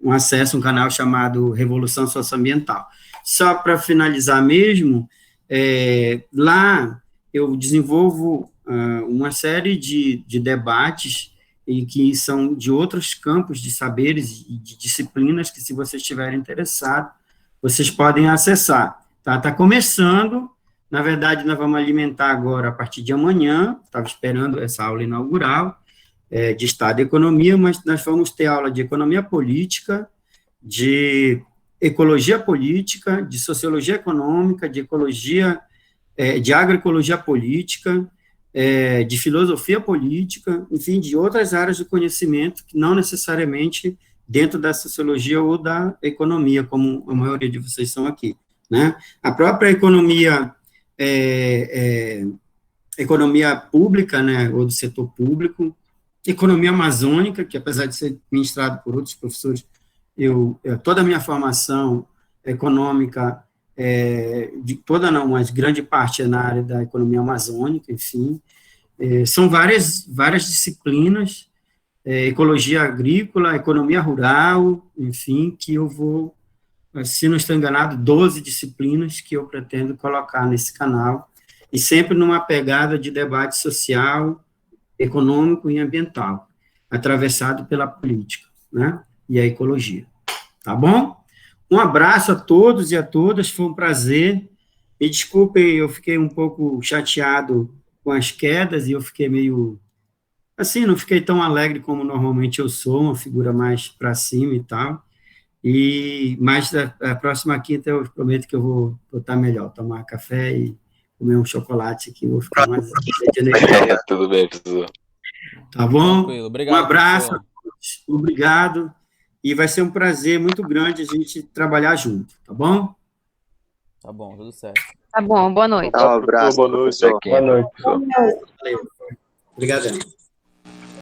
um acesso, um canal chamado Revolução Socioambiental. Só para finalizar mesmo, lá eu desenvolvo uma série de debates e que são de outros campos de saberes e de disciplinas que, se vocês estiverem interessados, vocês podem acessar. Tá começando, na verdade, nós vamos alimentar agora a partir de amanhã, estava esperando essa aula inaugural, de Estado e Economia, mas nós vamos ter aula de Economia Política, de Ecologia Política, de Sociologia Econômica, de Ecologia, de Agroecologia Política, de Filosofia Política, enfim, de outras áreas do conhecimento, que não necessariamente dentro da Sociologia ou da Economia, como a maioria de vocês são aqui, né? A própria economia, economia pública, né, ou do setor público, economia amazônica, que apesar de ser ministrado por outros professores, toda a minha formação econômica, mas grande parte é na área da economia amazônica, enfim, são várias disciplinas, ecologia agrícola, economia rural, enfim, que eu vou, se não estou enganado, 12 disciplinas que eu pretendo colocar nesse canal, e sempre numa pegada de debate social, econômico e ambiental, atravessado pela política, né, e a ecologia. Tá bom? Um abraço a todos e a todas, foi um prazer. Me desculpem, eu fiquei um pouco chateado com as quedas, e eu fiquei meio, assim, não fiquei tão alegre como normalmente eu sou, uma figura mais para cima e tal, mas a próxima quinta eu prometo que eu vou estar melhor, tomar café e comer um chocolate, que eu vou ficar mais de energia. Tudo bem, professor. Tá bom? Tranquilo. Obrigado, Um abraço professor. a todos. Obrigado. E vai ser um prazer muito grande a gente trabalhar junto, tá bom? Tá bom, tudo certo. Tá bom, boa noite. Um abraço, Boa noite. professor. Boa noite, professor. Valeu. Obrigadão.